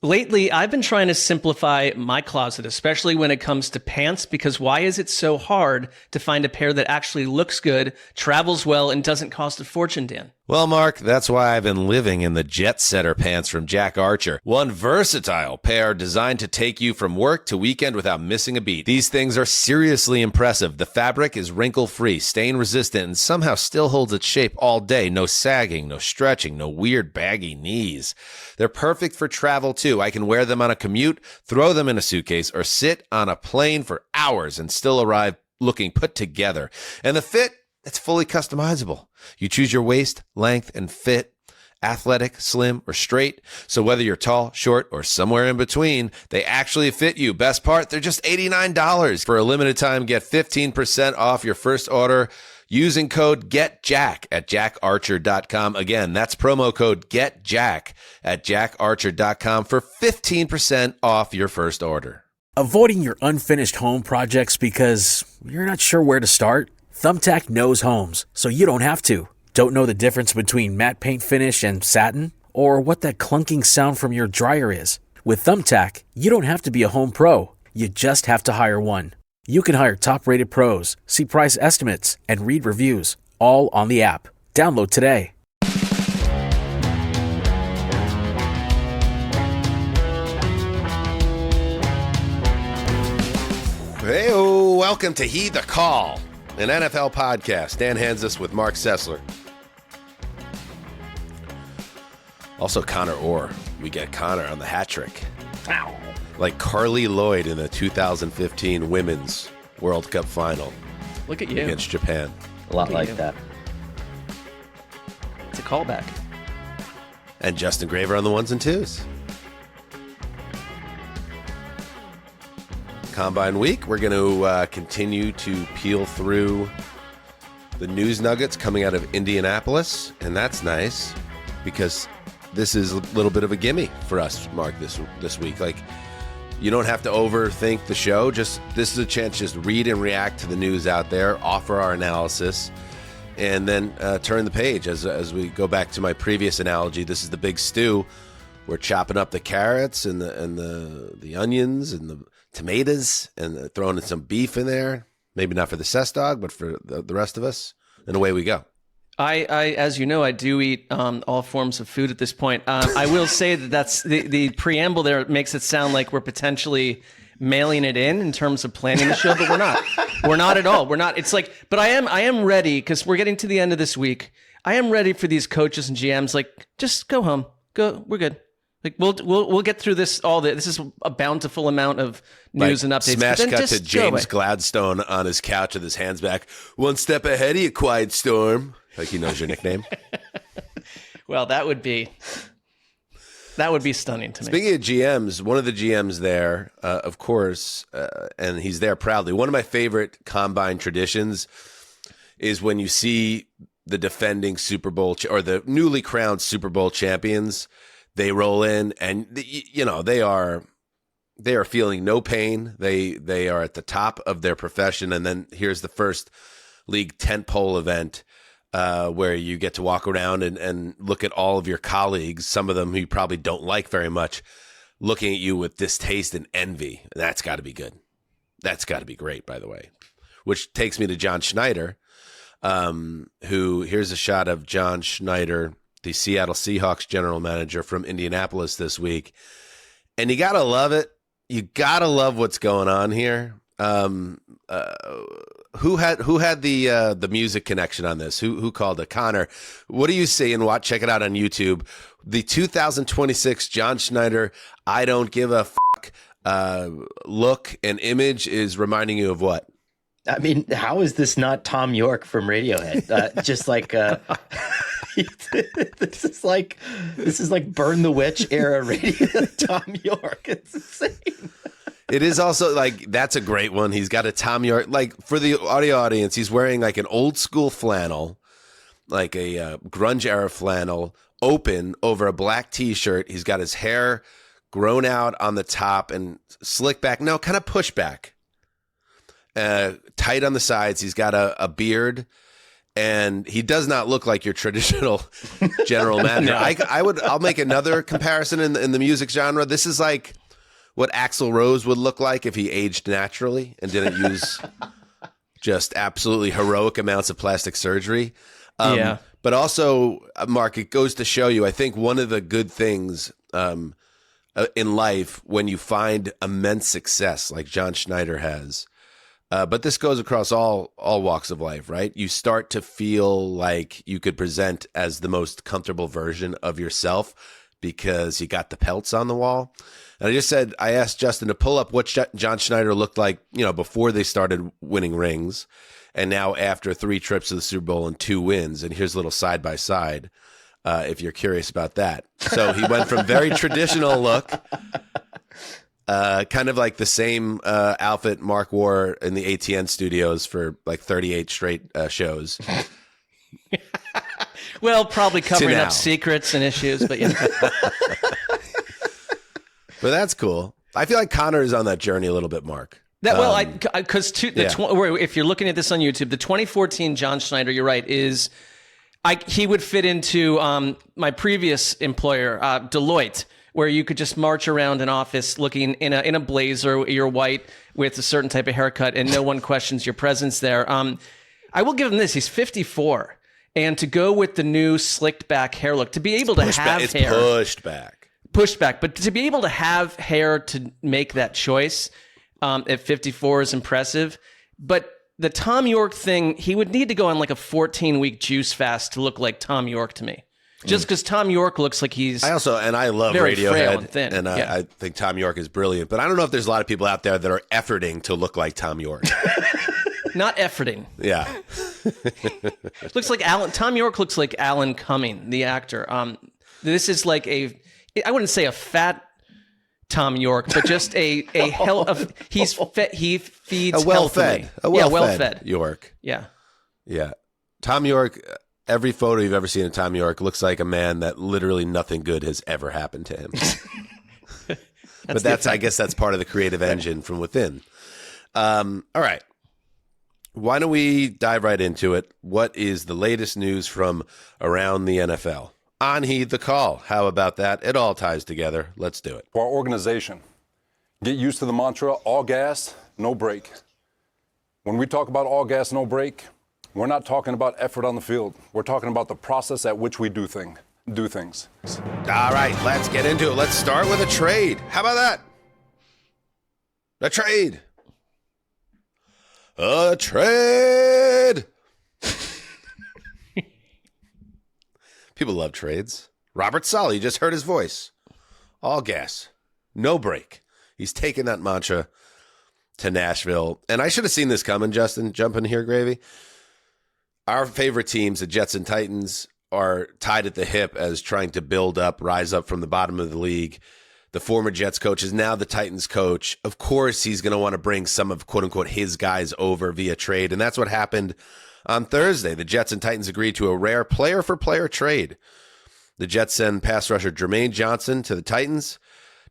Lately, I've been trying to simplify my closet, especially when it comes to pants, because why is it so hard to find a pair that actually looks good, travels well, and doesn't cost a fortune, Dan? Well, Mark, that's why I've been living in the Jet Setter pants from Jack Archer. One versatile pair designed to take you from work to weekend without missing a beat. These things are seriously impressive. The fabric is wrinkle-free, stain-resistant, and somehow still holds its shape all day. No sagging, no stretching, no weird baggy knees. They're perfect for travel, too. I can wear them on a commute, throw them in a suitcase, or sit on a plane for hours and still arrive looking put together. And the fit? It's fully customizable. You choose your waist, length, and fit, athletic, slim, or straight. So whether you're tall, short, or somewhere in between, they actually fit you. Best part, they're just $89. For a limited time, get 15% off your first order using code GETJACK at jackarcher.com. Again, that's promo code GETJACK at jackarcher.com for 15% off your first order. Avoiding your unfinished home projects because you're not sure where to start? Thumbtack knows homes, so you don't have to. Don't know the difference between matte paint finish and satin? Or what that clunking sound from your dryer is? With Thumbtack, you don't have to be a home pro. You just have to hire one. You can hire top-rated pros, see price estimates, and read reviews, all on the app. Download today. Hey-o, welcome to Heed the Call, an NFL podcast. Dan Hanzus with Marc Sessler. Also, Conor Orr. We get Conor on the hat trick. Ow. Like Carly Lloyd in the 2015 Women's World Cup Final. Look at you. Against Japan. A lot like that. It's a callback. And Justin Graver on the ones and twos. Combine week. We're going to continue to peel through the news nuggets coming out of Indianapolis. And that's nice because this is a little bit of a gimme for us, Mark, this week. Like, you don't have to overthink the show. Just this is a chance to just read and react to the news out there, offer our analysis, and then turn the page. As we go back to my previous analogy, this is the big stew. We're chopping up the carrots and the onions and the tomatoes and throwing in some beef in there. Maybe not for the Cess dog, but for the rest of us. And away we go. I as you know, I do eat all forms of food at this point. I will say that's the preamble there makes it sound like we're potentially mailing it in terms of planning the show, but we're not. We're not at all. We're not. It's like, but I am ready because we're getting to the end of this week. I am ready for these coaches and GMs. Like, just go home. Go. We're good. Like we'll get through this. This is a bountiful amount of news and updates. Smash cut to James Gladstone on his couch with his hands back. One step ahead of you, Quiet Storm. Like he knows your nickname. Well, that would be stunning to me. Speaking of GMs, one of the GMs there, of course, and he's there proudly. One of my favorite combine traditions is when you see the defending Super Bowl or the newly crowned Super Bowl champions. They roll in, and they are feeling no pain. They are at the top of their profession, and then here's the first league tentpole event where you get to walk around and look at all of your colleagues, some of them who you probably don't like very much, looking at you with distaste and envy. That's got to be good. That's got to be great, by the way. Which takes me to John Schneider, who here's a shot of John Schneider, the Seattle Seahawks general manager from Indianapolis this week. And you got to love it. You got to love what's going on here. Who had the music connection on this? Who called it? Connor. What do you see? And check it out on YouTube. The 2026 John Schneider, I don't give a fuck look and image is reminding you of what? I mean, how is this not Tom York from Radiohead? Just like this is like Burn the Witch era radio Tom York. It's insane. It is also like, that's a great one. He's got a Tom York, like for the audio audience, he's wearing like an old school flannel, like a grunge era flannel, open over a black t-shirt. He's got his hair grown out on the top and slick back. No, kind of push back. Tight on the sides. He's got a beard and he does not look like your traditional general manager. I'll make another comparison in the music genre. This is like what Axl Rose would look like if he aged naturally and didn't use just absolutely heroic amounts of plastic surgery. But also, Mark, it goes to show you, I think one of the good things in life when you find immense success like John Schneider has, but this goes across all walks of life, right? You start to feel like you could present as the most comfortable version of yourself because you got the pelts on the wall. And I asked Justin to pull up what John Schneider looked like, before they started winning rings, and now after 3 trips to the Super Bowl and 2 wins. And here's a little side by side, if you're curious about that. So he went from very traditional look, kind of like the same outfit Mark wore in the ATN studios for like 38 straight shows. Well, probably covering up secrets and issues, but yeah. But that's cool. I feel like Conor is on that journey a little bit, Mark. If you're looking at this on YouTube, the 2014 John Schneider, you're right, he would fit into my previous employer, Deloitte, where you could just march around an office looking in a blazer, you're white with a certain type of haircut, and no one questions your presence there. I will give him this: he's 54, and to go with the new slicked back hair look, to be able to have hair pushed back, but to be able to have hair to make that choice at 54 is impressive. But the Tom York thing, he would need to go on like a 14-week juice fast to look like Tom York to me. Just because Tom York looks like he's I love very Radiohead, and thin. And I think Tom York is brilliant. But I don't know if there's a lot of people out there that are efforting to look like Tom York. Not efforting. Yeah. Looks like Tom York looks like Alan Cumming, the actor. This is like I wouldn't say a fat Tom York, but just he feeds a well-fed York. Yeah. Tom York. Every photo you've ever seen of Tom York looks like a man that literally nothing good has ever happened to him. I guess that's part of the creative engine from within. All right. Why don't we dive right into it? What is the latest news from around the NFL? Unheed the call. How about that? It all ties together. Let's do it. For our organization, get used to the mantra, all gas, no break. When we talk about all gas, no break, we're not talking about effort on the field. We're talking about the process at which we do things. All right, let's get into it. Let's start with a trade. How about that? A trade. People love trades. Robert Saleh, you just heard his voice. All gas, no break. He's taken that mantra to Nashville. And I should have seen this coming, Justin. Jump in here, Gravy. Our favorite teams, the Jets and Titans, are tied at the hip as trying to rise up from the bottom of the league. The former Jets coach is now the Titans coach. Of course, he's going to want to bring some of, quote unquote, his guys over via trade. And that's what happened on Thursday. The Jets and Titans agreed to a rare player-for-player trade. The Jets send pass rusher Jermaine Johnson to the Titans.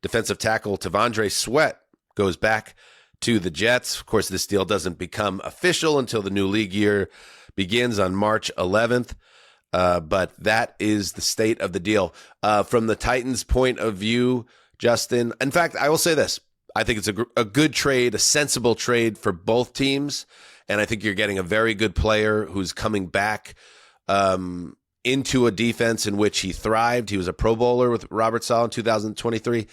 Defensive tackle T'Vondre Sweat goes back to the Jets. Of course, this deal doesn't become official until the new league year begins on March 11th. But that is the state of the deal. From the Titans' point of view, Justin, in fact, I will say this. I think it's a good trade, a sensible trade for both teams. And I think you're getting a very good player who's coming back into a defense in which he thrived. He was a Pro Bowler with Robert Saleh in 2023.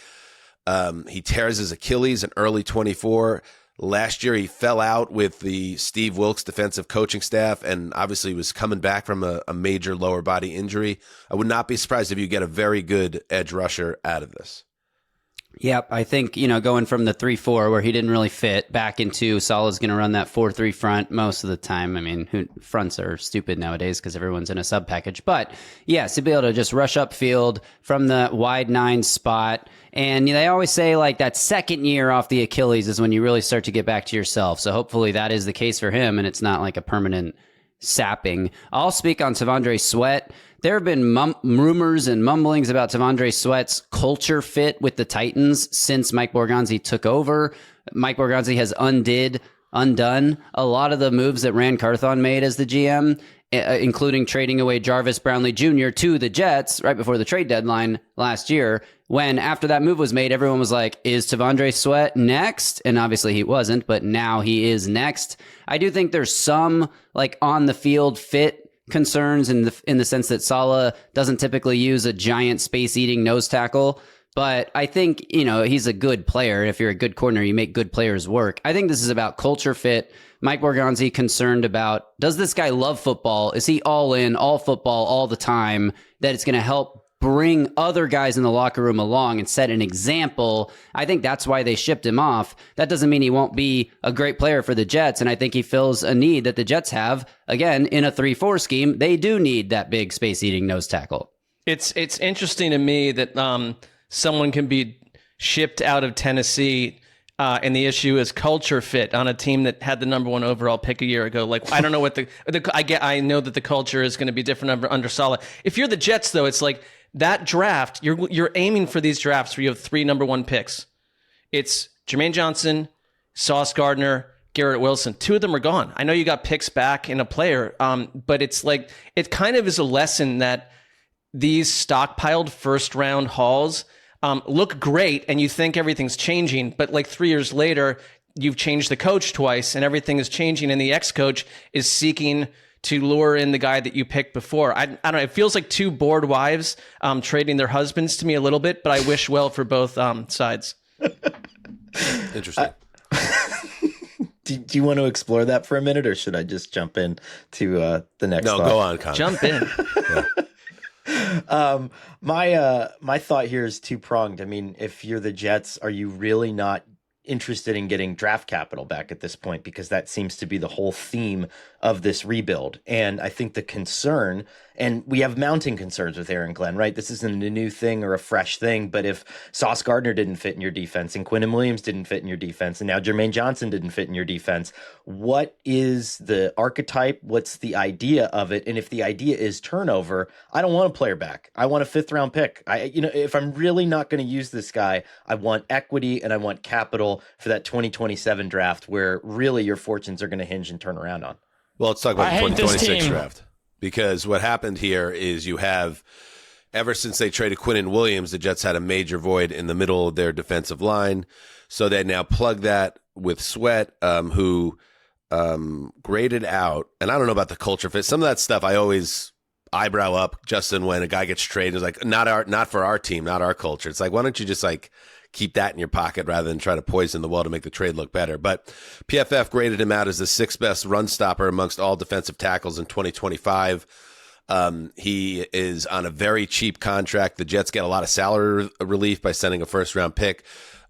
He tears his Achilles in early 24. Last year, he fell out with the Steve Wilkes defensive coaching staff and obviously was coming back from a major lower body injury. I would not be surprised if you get a very good edge rusher out of this. Yep, I think, going from the 3-4 where he didn't really fit back into Saleh's going to run that 4-3 front most of the time. I mean, fronts are stupid nowadays because everyone's in a sub package. But yes, to be able to just rush upfield from the wide 9 spot. And they always say like that second year off the Achilles is when you really start to get back to yourself. So hopefully that is the case for him and it's not like a permanent sapping. I'll speak on T'Vondre Sweat. There have been rumors and mumblings about T'Vondre Sweat's culture fit with the Titans since Mike Borgonzi took over. Mike Borgonzi has undone a lot of the moves that Rand Carthon made as the GM. including trading away Jarvis Brownlee Jr. to the Jets right before the trade deadline last year, when after that move was made, everyone was like, is Tavondre Sweat next? And obviously he wasn't, but now he is next. I do think there's some like on the field fit concerns in the sense that Saleh doesn't typically use a giant space-eating nose tackle. But I think, he's a good player. If you're a good corner, you make good players work. I think this is about culture fit. Mike Borgonzi concerned about, does this guy love football? Is he all in, all football, all the time, that it's going to help bring other guys in the locker room along and set an example? I think that's why they shipped him off. That doesn't mean he won't be a great player for the Jets, and I think he fills a need that the Jets have. Again, in a 3-4 scheme, they do need that big space-eating nose tackle. It's interesting to me that someone can be shipped out of Tennessee, and the issue is culture fit on a team that had the number 1 overall pick a year ago. Like, I don't know what I know that the culture is going to be different under Saleh. If you're the Jets, though, it's like that draft. You're aiming for these drafts where you have 3 number 1 picks. It's Jermaine Johnson, Sauce Gardner, Garrett Wilson. 2 of them are gone. I know you got picks back in a player, but it's like it kind of is a lesson that these stockpiled first round hauls look great and you think everything's changing, but like 3 years later, you've changed the coach twice and everything is changing and the ex-coach is seeking to lure in the guy that you picked before. I don't know. It feels like 2 bored wives trading their husbands to me a little bit, but I wish well for both sides. Interesting. Do you want to explore that for a minute, or should I just jump in to the next No, thought? go on, Conor. Jump in. My thought here is two-pronged. I mean, if you're the Jets, are you really not interested in getting draft capital back at this point? Because that seems to be the whole theme of this rebuild. And I think the concern, and we have mounting concerns with Aaron Glenn, right? This isn't a new thing or a fresh thing, but if Sauce Gardner didn't fit in your defense and Quinnen Williams didn't fit in your defense and now Jermaine Johnson didn't fit in your defense, what is the archetype? What's the idea of it? And if the idea is turnover, I don't want a player back. I want a 5th round pick. If I'm really not going to use this guy, I want equity and I want capital for that 2027 draft where really your fortunes are going to hinge and turn around on. Well, let's talk about the I hate this 2026 team. draft. Because what happened here is you have, ever since they traded Quinnen Williams, the Jets had a major void in the middle of their defensive line. So they now plug that with Sweat, who graded out. And I don't know about the culture fit. Some of that stuff I always eyebrow up, Justin, when a guy gets traded. It's like, not for our team, not our culture. It's like, why don't you just keep that in your pocket rather than try to poison the well to make the trade look better. But PFF graded him out as the 6th best run stopper amongst all defensive tackles in 2025. He is on a very cheap contract. The Jets get a lot of salary relief by sending a 1st round pick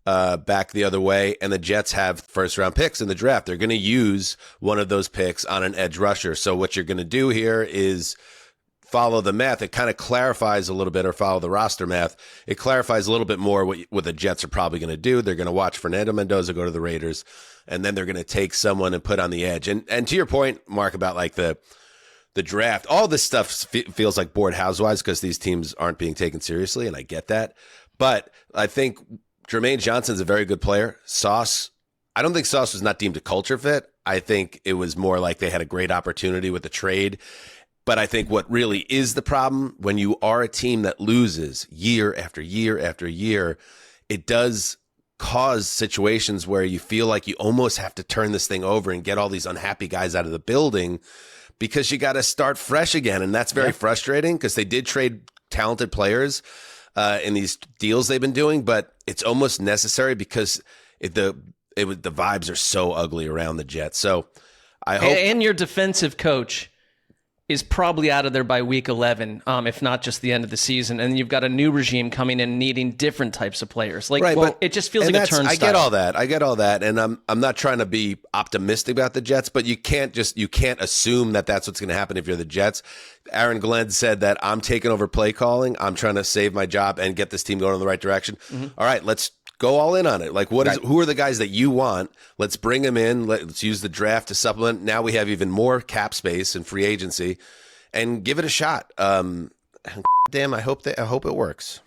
back the other way. And the Jets have 1st round picks in the draft. They're going to use one of those picks on an edge rusher. So what you're going to do here is follow the math. It kind of clarifies a little bit, or follow the roster math. It clarifies a little bit more what the Jets are probably going to do. They're going to watch Fernando Mendoza go to the Raiders, and then they're going to take someone and put on the edge. And to your point, Mark, about like the draft, all this stuff feels like board housewives because these teams aren't being taken seriously, and I get that. But I think Jermaine Johnson's a very good player. Sauce, I don't think Sauce was not deemed a culture fit. I think it was more like they had a great opportunity with the trade. But I think what really is the problem, when you are a team that loses year after year after year, it does cause situations where you feel like you almost have to turn this thing over and get all these unhappy guys out of the building because you got to start fresh again. And that's very frustrating because they did trade talented players in these deals they've been doing, but it's almost necessary because the vibes are so ugly around the Jets. So I hope. And your defensive coach is probably out of there by week 11, if not just the end of the season. And you've got a new regime coming in needing different types of players. But it just feels like a turnstile. I get all that. And I'm not trying to be optimistic about the Jets, but you can't assume that that's what's going to happen if you're the Jets. Aaron Glenn said that I'm taking over play calling. I'm trying to save my job and get this team going in the right direction. Mm-hmm. All right, let's go all in on it. Like, who are the guys that you want? Let's bring them in. Let's use the draft to supplement. Now we have even more cap space and free agency, and give it a shot. Damn, I hope it works.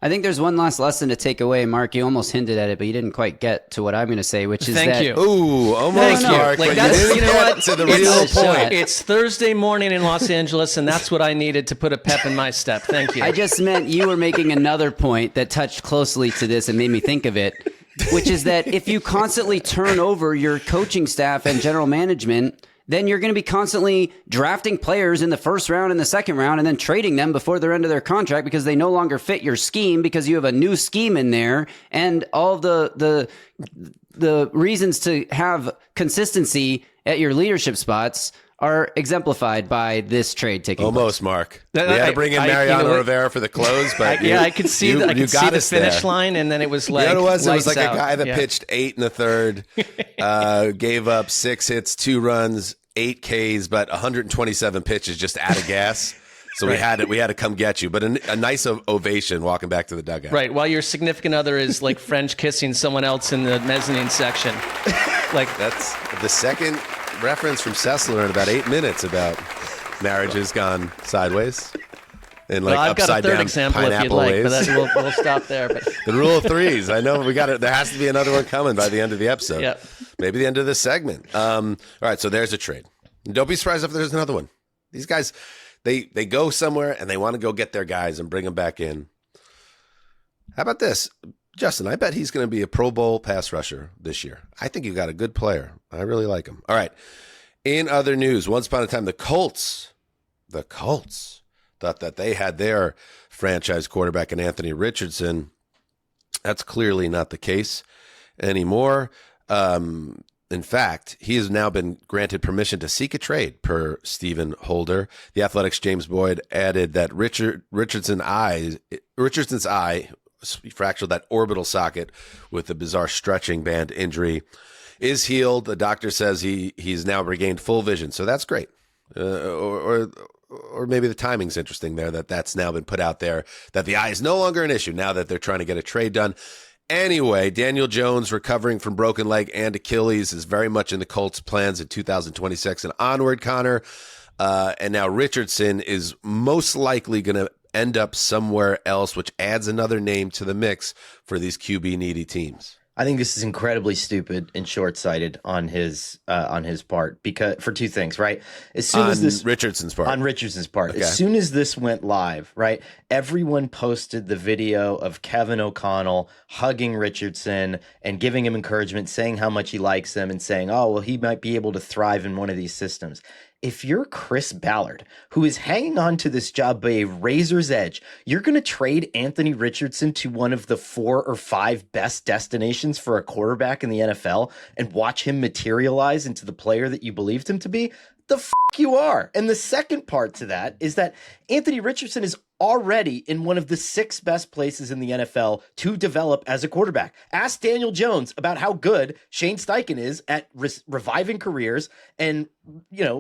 I think there's one last lesson to take away, Mark. You almost hinted at it, but you didn't quite get to what I'm going to say, which is Thank that... you. Ooh, almost, Thank you. Mark. Like, but that's, didn't you know get what? to the It's real a shot. point. It's Thursday morning in Los Angeles, and that's what I needed to put a pep in my step. Thank you. I just meant you were making another point that touched closely to this and made me think of it, which is that if you constantly turn over your coaching staff and general management, then you're going to be constantly drafting players in the first round and the second round and then trading them before the end of their contract because they no longer fit your scheme because you have a new scheme in there, and all the reasons to have consistency at your leadership spots are exemplified by this trade taking Almost, place. Mark. We had to bring in you Mariano know what? Rivera for the close, but I could see you I could see got the us finish there. line, and then it was like You know what it was? It was lights like out. a guy that Yeah. pitched 8 1/3, gave up 6 hits, 2 runs, 8 Ks, but 127 pitches just out of gas. So we had to come get you. But a nice ovation walking back to the dugout. Right, while your significant other is like French kissing someone else in the mezzanine section. Like That's the second reference from Sessler in about 8 minutes about marriages gone sideways. And like well, I've got a upside third down example if you'd pineapple like, ways. but we'll stop there. But The rule of threes. I know we got it. There has to be another one coming by the end of the episode. Yep. Maybe the end of this segment. All right, so there's a trade. Don't be surprised if there's another one. These guys, they go somewhere and they want to go get their guys and bring them back in. How about this? Justin, I bet he's going to be a Pro Bowl pass rusher this year. I think you got a good player. I really like him. All right. In other news, once upon a time, the Colts thought that they had their franchise quarterback in Anthony Richardson. That's clearly not the case anymore. In fact, he has now been granted permission to seek a trade per Stephen Holder. The Athletic's James Boyd added that Richardson's eye fractured that orbital socket with a bizarre stretching band injury is healed. The doctor says he's now regained full vision. So that's great. Or maybe the timing's interesting there, that's now been put out there, that the eye is no longer an issue now that they're trying to get a trade done. Anyway, Daniel Jones recovering from broken leg and Achilles is very much in the Colts' plans in 2026 and onward, Connor. And now Richardson is most likely going to end up somewhere else, which adds another name to the mix for these QB-needy teams. I think this is incredibly stupid and short-sighted on his part, because for two things, right? As soon as this Richardson's part. On Richardson's part. Okay. As soon as this went live, right? Everyone posted the video of Kevin O'Connell hugging Richardson and giving him encouragement, saying how much he likes him and saying, oh, well, he might be able to thrive in one of these systems. If you're Chris Ballard, who is hanging on to this job by a razor's edge, you're going to trade Anthony Richardson to one of the 4 or 5 best destinations for a quarterback in the NFL and watch him materialize into the player that you believed him to be? The f*** you are. And the second part to that is that Anthony Richardson is already in one of the 6 best places in the NFL to develop as a quarterback. Ask Daniel Jones about how good Shane Steichen is at reviving careers and,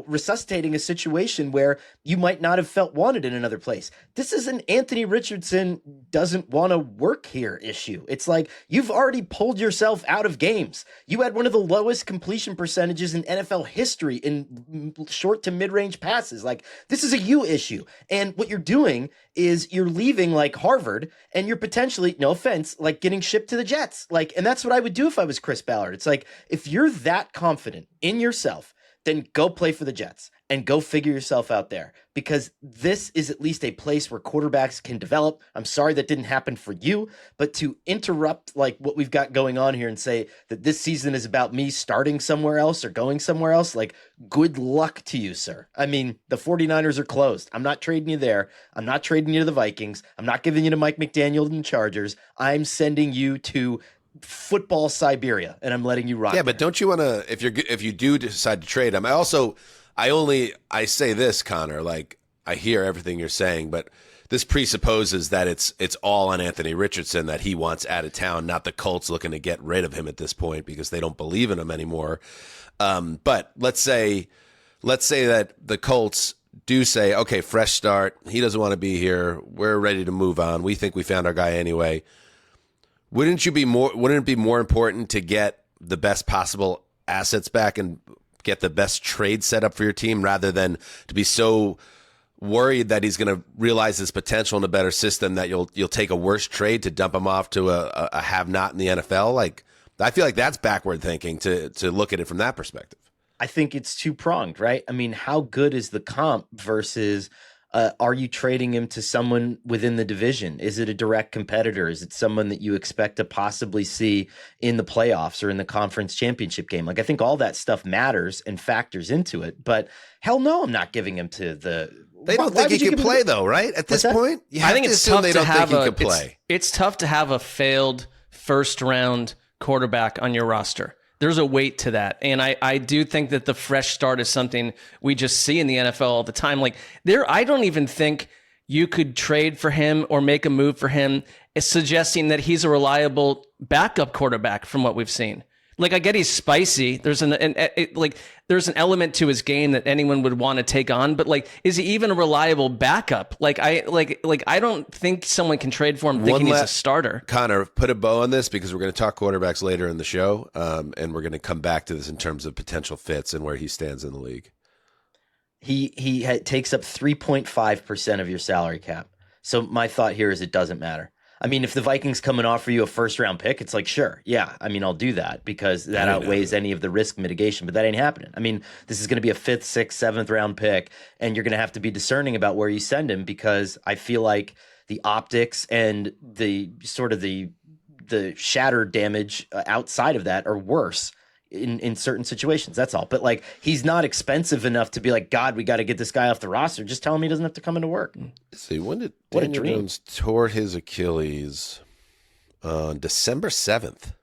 resuscitating a situation where you might not have felt wanted in another place. This is an Anthony Richardson doesn't want to work here issue. It's like you've already pulled yourself out of games. You had one of the lowest completion percentages in NFL history in short to mid-range passes. Like, this is a you issue. And what you're doing is you're leaving like Harvard and you're potentially, no offense, like getting shipped to the Jets. Like, and that's what I would do if I was Chris Ballard. It's like, if you're that confident in yourself, then go play for the Jets and go figure yourself out there, because this is at least a place where quarterbacks can develop. I'm sorry that didn't happen for you, but to interrupt like what we've got going on here and say that this season is about me starting somewhere else or going somewhere else, like, good luck to you, sir. I mean, the 49ers are closed. I'm not trading you there. I'm not trading you to the Vikings. I'm not giving you to Mike McDaniel and the Chargers. I'm sending you to football Siberia, and I'm letting you rock. Yeah, but don't you want to, if you do decide to trade him, I say this, Connor, like, I hear everything you're saying, but this presupposes that it's all on Anthony Richardson, that he wants out of town, not the Colts looking to get rid of him at this point because they don't believe in him anymore. But let's say that the Colts do say, okay, fresh start. He doesn't want to be here. We're ready to move on. We think we found our guy anyway. Wouldn't it be more important to get the best possible assets back and get the best trade set up for your team rather than to be so worried that he's going to realize his potential in a better system, that you'll take a worse trade to dump him off to a have-not in the NFL? Like, I feel like that's backward thinking to look at it from that perspective. I think it's two-pronged, right? I mean, how good is the comp versus are you trading him to someone within the division? Is it a direct competitor? Is it someone that you expect to possibly see in the playoffs or in the conference championship game? Like, I think all that stuff matters and factors into it, but hell no, I'm not giving him to the... They don't think he can play, though, right? At this point? I think it's tough to have It's tough to have a failed first-round quarterback on your roster. There's a weight to that. And I do think that the fresh start is something we just see in the NFL all the time. Like, I don't even think you could trade for him or make a move for him, suggesting that he's a reliable backup quarterback from what we've seen. Like, I get he's spicy. There's an element to his game that anyone would want to take on, but like, is he even a reliable backup? I don't think someone can trade for him thinking he's a starter. Connor, put a bow on this because we're going to talk quarterbacks later in the show, and we're going to come back to this in terms of potential fits and where he stands in the league. He takes up 3.5% of your salary cap. So my thought here is it doesn't matter. I mean, if the Vikings come and offer you a first-round pick, it's like, sure, yeah. I mean, I'll do that because that outweighs any of the risk mitigation, but that ain't happening. I mean, this is going to be a 5th, 6th, 7th-round pick, and you're going to have to be discerning about where you send him because I feel like the optics and the sort of the shatter damage outside of that are worse in certain situations. That's all. But like, he's not expensive enough to be like, God, we got to get this guy off the roster. Just tell him he doesn't have to come into work. See, when did Daniel Jones tore his Achilles? On December 7th,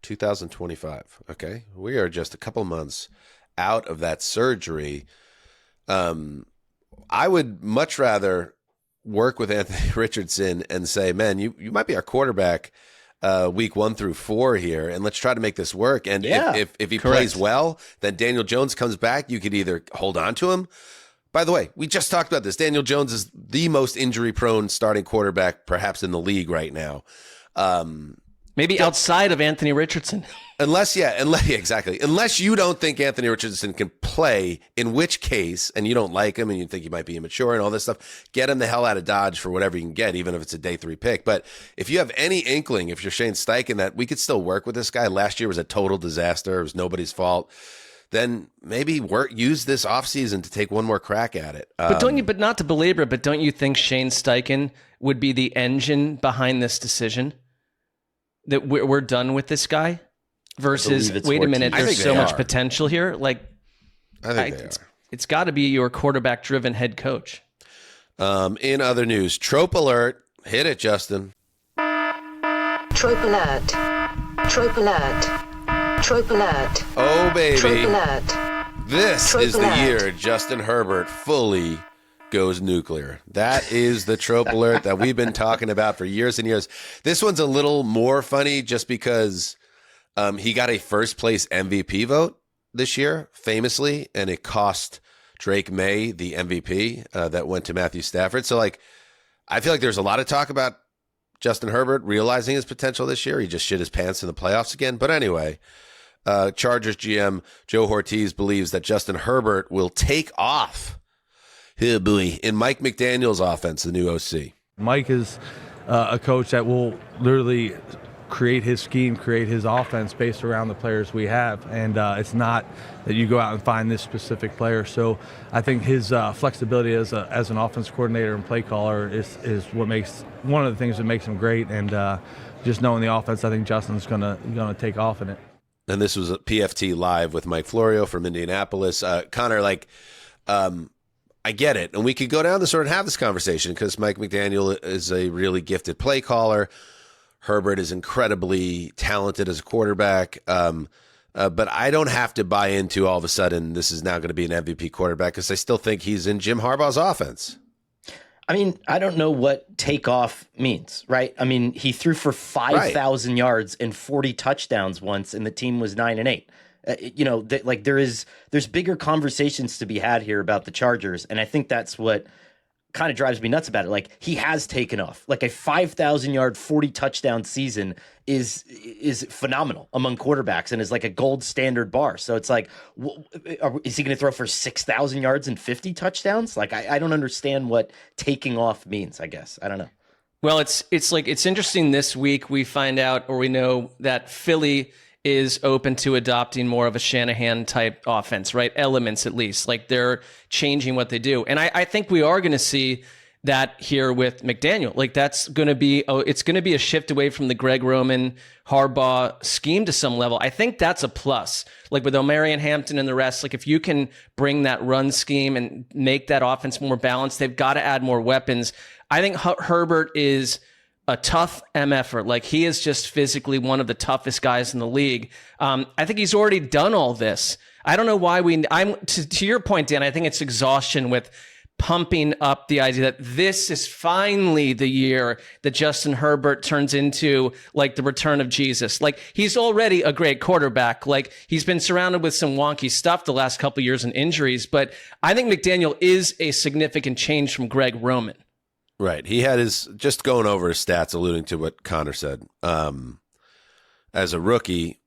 2025. Okay. We are just a couple months out of that surgery. I would much rather work with Anthony Richardson and say, man, you might be our quarterback week 1 through 4 here, and let's try to make this work. And if he plays well, then Daniel Jones comes back. You could either hold on to him. By the way, we just talked about this. Daniel Jones is the most injury-prone starting quarterback perhaps in the league right now. Maybe outside of Anthony Richardson. Unless you don't think Anthony Richardson can play, in which case, and you don't like him and you think he might be immature and all this stuff, get him the hell out of Dodge for whatever you can get, even if it's a day 3 pick. But if you have any inkling, if you're Shane Steichen, that we could still work with this guy, last year was a total disaster, it was nobody's fault, then maybe use this offseason to take one more crack at it. But not to belabor it, but don't you think Shane Steichen would be the engine behind this decision? That we're done with this guy versus, wait a minute, there's so much potential here. Like, I think it's got to be your quarterback-driven head coach. In other news, Trope Alert. Hit it, Justin. Trope Alert. Trope Alert. Trope Alert. Oh, baby. Trope Alert. This Trope is the Alert. year Justin Herbert fully goes nuclear. That is the Trope Alert that we've been talking about for years and years. This one's a little more funny just because he got a first place MVP vote this year, famously, and it cost Drake May the MVP that went to Matthew Stafford. So, like, I feel like there's a lot of talk about Justin Herbert realizing his potential this year. He just shit his pants in the playoffs again. But anyway, Chargers GM Joe Ortiz believes that Justin Herbert will take off in Mike McDaniel's offense, the new OC. Mike is a coach that will literally create his scheme, create his offense based around the players we have. And it's not that you go out and find this specific player. So I think his flexibility as an offense coordinator and play caller is what makes one of the things that makes him great. And just knowing the offense, I think Justin's gonna take off in it. And this was a PFT Live with Mike Florio from Indianapolis. Connor, I get it. And we could go down the sort and have this conversation because Mike McDaniel is a really gifted play caller. Herbert is incredibly talented as a quarterback. But I don't have to buy into all of a sudden this is now going to be an MVP quarterback because I still think he's in Jim Harbaugh's offense. I mean, I don't know what takeoff means, right? I mean, he threw for 5,000 yards and 40 touchdowns once, and the team was 9-8. There's bigger conversations to be had here about the Chargers, and I think that's what kind of drives me nuts about it. Like, he has taken off. Like, a 5,000 yard, 40 touchdown season is phenomenal among quarterbacks and is like a gold standard bar. So it's like, is he going to throw for 6,000 yards and 50 touchdowns? Like, I don't understand what taking off means, I guess. I don't know. Well, it's interesting. This week we find out, or we know, that Philly is open to adopting more of a Shanahan type offense, right? Elements, at least. Like, they're changing what they do. And I think we are going to see that here with McDaniel. Like, that's going to be, it's going to be a shift away from the Greg Roman, Harbaugh scheme to some level. I think that's a plus. Like, with Omarion Hampton and the rest, like, if you can bring that run scheme and make that offense more balanced, they've got to add more weapons. I think Herbert is a tough MFer. Like, he is just physically one of the toughest guys in the league. I think he's already done all this. I don't know why to your point, Dan, I think it's exhaustion with pumping up the idea that this is finally the year that Justin Herbert turns into like the return of Jesus. Like, he's already a great quarterback. Like, he's been surrounded with some wonky stuff the last couple of years and injuries, but I think McDaniel is a significant change from Greg Roman. Right. He had just going over his stats, alluding to what Conor said. As a rookie,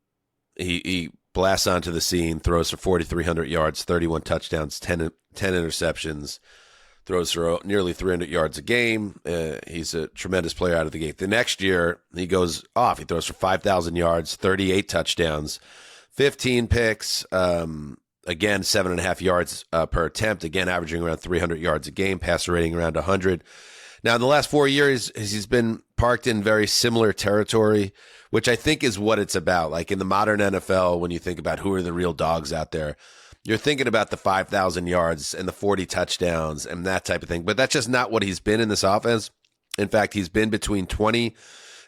he blasts onto the scene, throws for 4,300 yards, 31 touchdowns, 10 interceptions, throws for nearly 300 yards a game. He's a tremendous player out of the gate. The next year, he goes off. He throws for 5,000 yards, 38 touchdowns, 15 picks, again, 7.5 yards per attempt, again, averaging around 300 yards a game, passer rating around 100. Now, in the last 4 years, he's been parked in very similar territory, which I think is what it's about. Like, in the modern NFL, when you think about who are the real dogs out there, you're thinking about the 5,000 yards and the 40 touchdowns and that type of thing. But that's just not what he's been in this offense. In fact, he's been between 20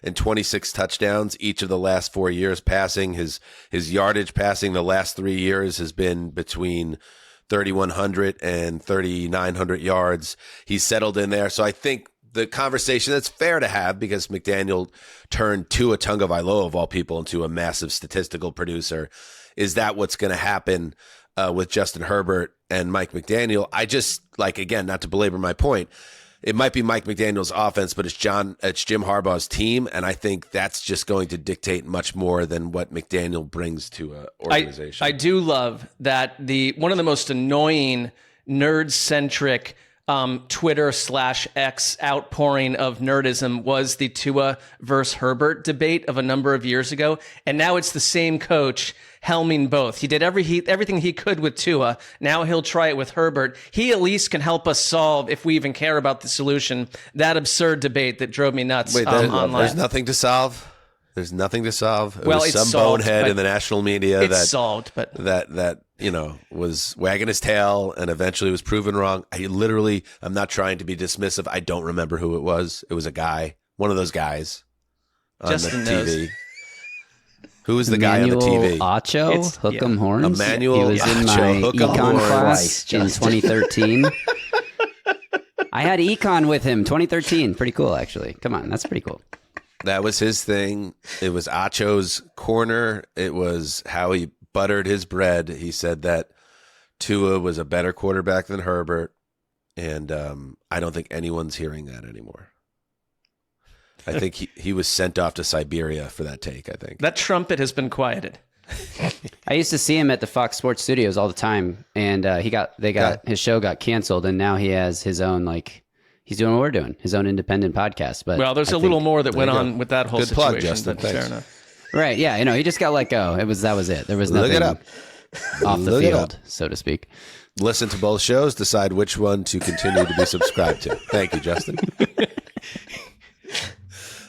and 26 touchdowns each of the last 4 years passing. His yardage passing the last 3 years has been between 3,100 and 3,900 yards. He's settled in there. So I think the conversation that's fair to have, because McDaniel turned Tua Tagovailoa, of all people, into a massive statistical producer, is that what's going to happen with Justin Herbert and Mike McDaniel? I just, like, again, not to belabor my point, it might be Mike McDaniel's offense, but it's Jim Harbaugh's team, and I think that's just going to dictate much more than what McDaniel brings to an organization. I do love that one of the most annoying nerd-centric Twitter/X outpouring of nerdism was the Tua versus Herbert debate of a number of years ago, and now it's the same coach helming both. He did everything he could with Tua. Now he'll try it with Herbert. He at least can help us solve, if we even care about the solution, that absurd debate that drove me nuts. Online. There's nothing to solve. There's nothing to solve. It well, was it's some solved, bonehead in the national media that was wagging his tail and eventually was proven wrong. I'm not trying to be dismissive. I don't remember who it was. It was a guy, one of those guys on Justin the TV. knows. Who was the guy on the TV? Acho, Hook 'em Horns. Emmanuel He was in Acho, my Hook 'em econ Horns. class in 2013. I had econ with him, 2013. Pretty cool, actually. Come on, that's pretty cool. That was his thing. It was Acho's corner. It was how he buttered his bread. He said that Tua was a better quarterback than Herbert, and I don't think anyone's hearing that anymore. I think he was sent off to Siberia for that take, I think. That trumpet has been quieted. I used to see him at the Fox Sports Studios all the time, and his show got canceled, and now he has his own, like, he's doing what we're doing, his own independent podcast. But well, there's a little more that went on with that whole Good situation. plug, Justin. But Thanks. fair enough. Right, yeah, he just got let go. That was it. There was Look nothing it up. off the Look it field, up. so to speak. Listen to both shows, decide which one to continue to be subscribed to. Thank you, Justin.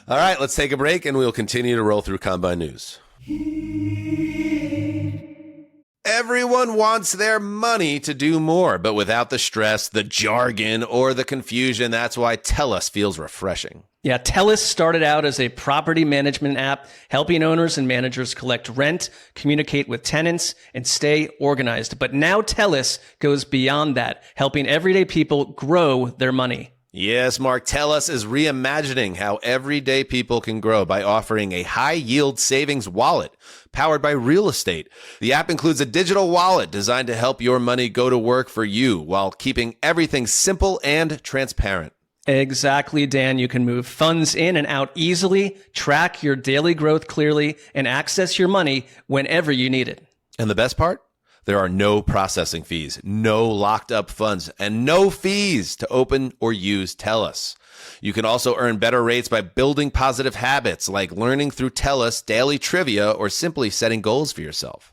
All right, let's take a break, and we'll continue to roll through Combine News. Everyone wants their money to do more, but without the stress, the jargon, or the confusion. That's why TELUS feels refreshing. Yeah, TELUS started out as a property management app, helping owners and managers collect rent, communicate with tenants, and stay organized. But now TELUS goes beyond that, helping everyday people grow their money. Yes, Mark, TELUS is reimagining how everyday people can grow by offering a high-yield savings wallet powered by real estate. The app includes a digital wallet designed to help your money go to work for you while keeping everything simple and transparent. Exactly, Dan. You can move funds in and out easily, track your daily growth clearly, and access your money whenever you need it. And the best part? There are no processing fees, no locked up funds, and no fees to open or use TELUS. You can also earn better rates by building positive habits like learning through TELUS daily trivia or simply setting goals for yourself.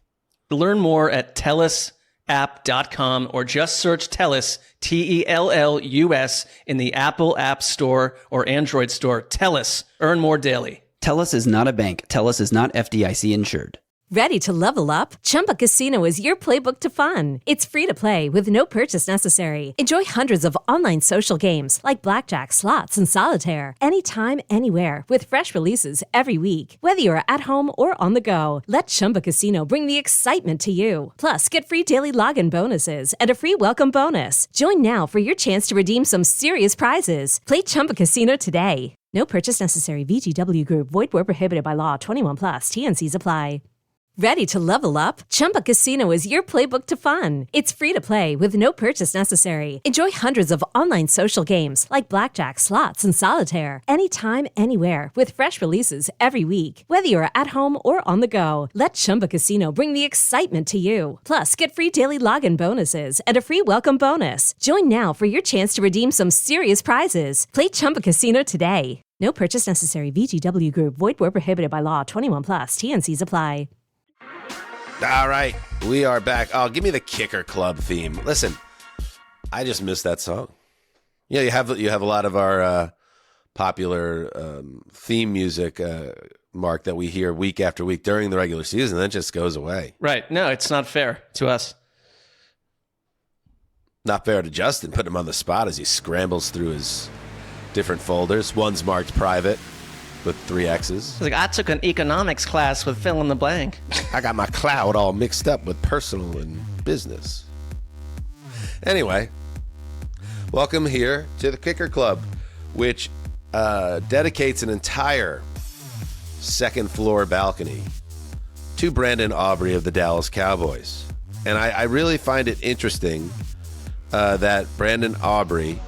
Learn more at telusapp.com or just search TELUS, TELLUS, in the Apple App Store or Android Store. TELUS. Earn more daily. TELUS is not a bank. TELUS is not FDIC insured. Ready to level up? Chumba Casino is your playbook to fun. It's free to play with no purchase necessary. Enjoy hundreds of online social games like blackjack, slots, and solitaire anytime, anywhere with fresh releases every week. Whether you're at home or on the go, let Chumba Casino bring the excitement to you. Plus, get free daily login bonuses and a free welcome bonus. Join now for your chance to redeem some serious prizes. Play Chumba Casino today. No purchase necessary. VGW Group. Void where prohibited by law. 21 plus. TNCs apply. Ready to level up? Chumba Casino is your playbook to fun. It's free to play with no purchase necessary. Enjoy hundreds of online social games like blackjack, slots, and solitaire anytime, anywhere with fresh releases every week. Whether you're at home or on the go, let Chumba Casino bring the excitement to you. Plus, get free daily login bonuses and a free welcome bonus. Join now for your chance to redeem some serious prizes. Play Chumba Casino today. No purchase necessary. VGW Group. Void where prohibited by law. 21 plus. TNCs apply. All right, we are back. Oh, give me the Kicker Club theme. Listen, I just missed that song. Yeah, you have a lot of our popular theme music, Mark, that we hear week after week during the regular season. That just goes away. Right. No, it's not fair to us. Not fair to Justin, putting him on the spot as he scrambles through his different folders. One's marked private with 3 X's. It's like, I took an economics class with fill in the blank. I got my cloud all mixed up with personal and business. Anyway, welcome here to the Kicker Club, which dedicates an entire second floor balcony to Brandon Aubrey of the Dallas Cowboys. And I really find it interesting that Brandon Aubrey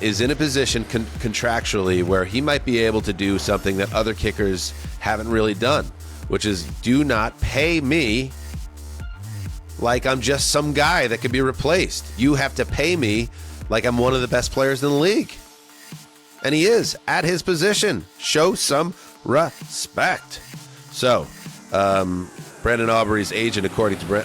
is in a position contractually where he might be able to do something that other kickers haven't really done, which is do not pay me like I'm just some guy that could be replaced. You have to pay me like I'm one of the best players in the league. And he is at his position. Show some respect. So, Brandon Aubrey's agent, according to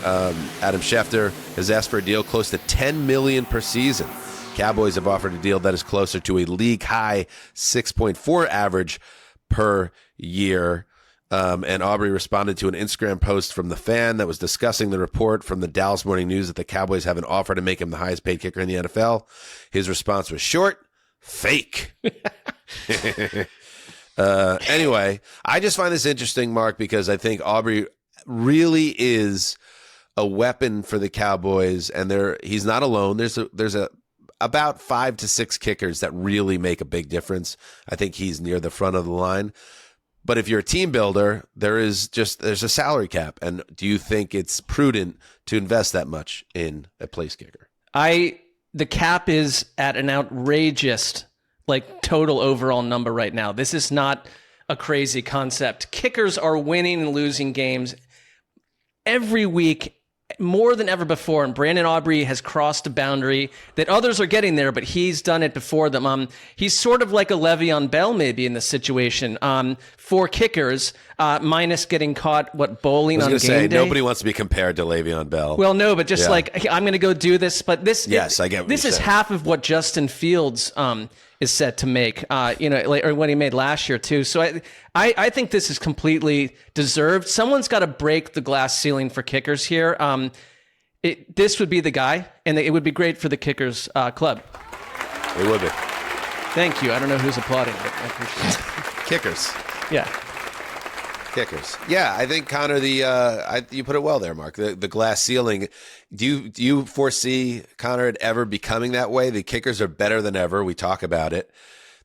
Adam Schefter, has asked for a deal close to $10 million per season. Cowboys have offered a deal that is closer to a league-high 6.4 average per year. And Aubrey responded to an Instagram post from the Fan that was discussing the report from the Dallas Morning News that the Cowboys have an offer to make him the highest-paid kicker in the NFL. His response was short, fake. Anyway, I just find this interesting, Mark, because I think Aubrey really is a weapon for the Cowboys, and he's not alone. There's about 5 to 6 kickers that really make a big difference. I think he's near the front of the line. But if you're a team builder, there's a salary cap. And do you think it's prudent to invest that much in a place kicker? The cap is at an outrageous, total overall number right now. This is not a crazy concept. Kickers are winning and losing games every week, more than ever before, and Brandon Aubrey has crossed a boundary that others are getting there, but he's done it before them. He's sort of like a Le'Veon Bell maybe in this situation for kickers, minus getting caught bowling on game day. Nobody wants to be compared to Le'Veon Bell. Well, no, but just I'm going to go do this, but this I get what this is half of what Justin Fields is set to make, or what he made last year too. So I think this is completely deserved. Someone's got to break the glass ceiling for kickers here. This would be the guy, and it would be great for the Kickers Club. It would be. Thank you. I don't know who's applauding, but I appreciate it. Kickers. Yeah. Kickers. Yeah, I think, Connor, you put it well there, Mark. The glass ceiling. Do you foresee, Connor, it ever becoming that way? The kickers are better than ever. We talk about it.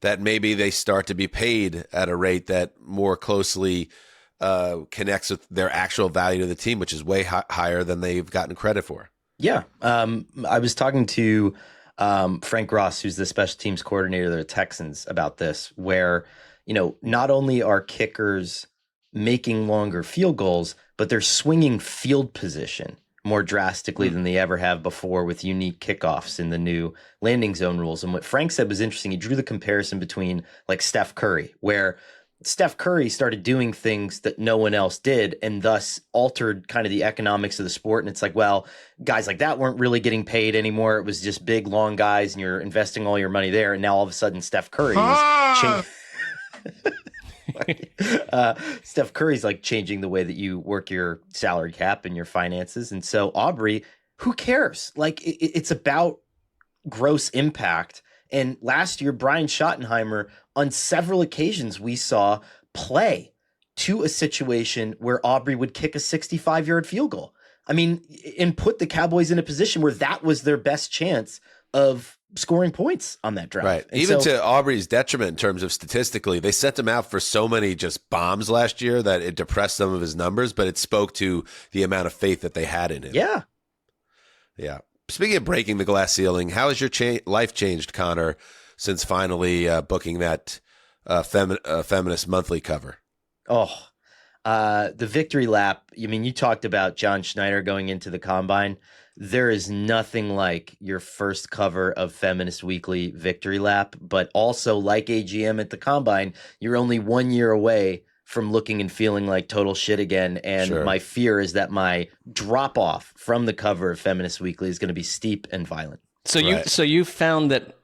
That maybe they start to be paid at a rate that more closely connects with their actual value to the team, which is way higher than they've gotten credit for. Yeah. I was talking to Frank Ross, who's the special teams coordinator of the Texans, about this, where, not only are kickers making longer field goals, but they're swinging field position more drastically than they ever have before with unique kickoffs in the new landing zone rules. And what Frank said was interesting. He drew the comparison between like Steph Curry, where Steph Curry started doing things that no one else did and thus altered kind of the economics of the sport. And it's like, well, guys like that weren't really getting paid anymore. It was just big, long guys and you're investing all your money there. And now all of a sudden Steph Curry is Steph Curry's like changing the way that you work your salary cap and your finances. And so Aubrey, who cares? Like it's about gross impact. And last year, Brian Schottenheimer, on several occasions, we saw play to a situation where Aubrey would kick a 65-yard field goal. I mean, and put the Cowboys in a position where that was their best chance of scoring points on that drive. Right. And even to Aubrey's detriment in terms of statistically, they sent him out for so many just bombs last year that it depressed some of his numbers, but it spoke to the amount of faith that they had in him. Yeah. Yeah. Speaking of breaking the glass ceiling, how has your life changed, Connor, since finally booking that Feminist Monthly cover? The victory lap. I mean, you talked about John Schneider going into the combine. There is nothing like your first cover of Feminist Weekly victory lap, but also like AGM at the combine, you're only 1 year away from looking and feeling like total shit again. And Sure. My fear is that my drop off from the cover of Feminist Weekly is going to be steep and violent. So Right. you found that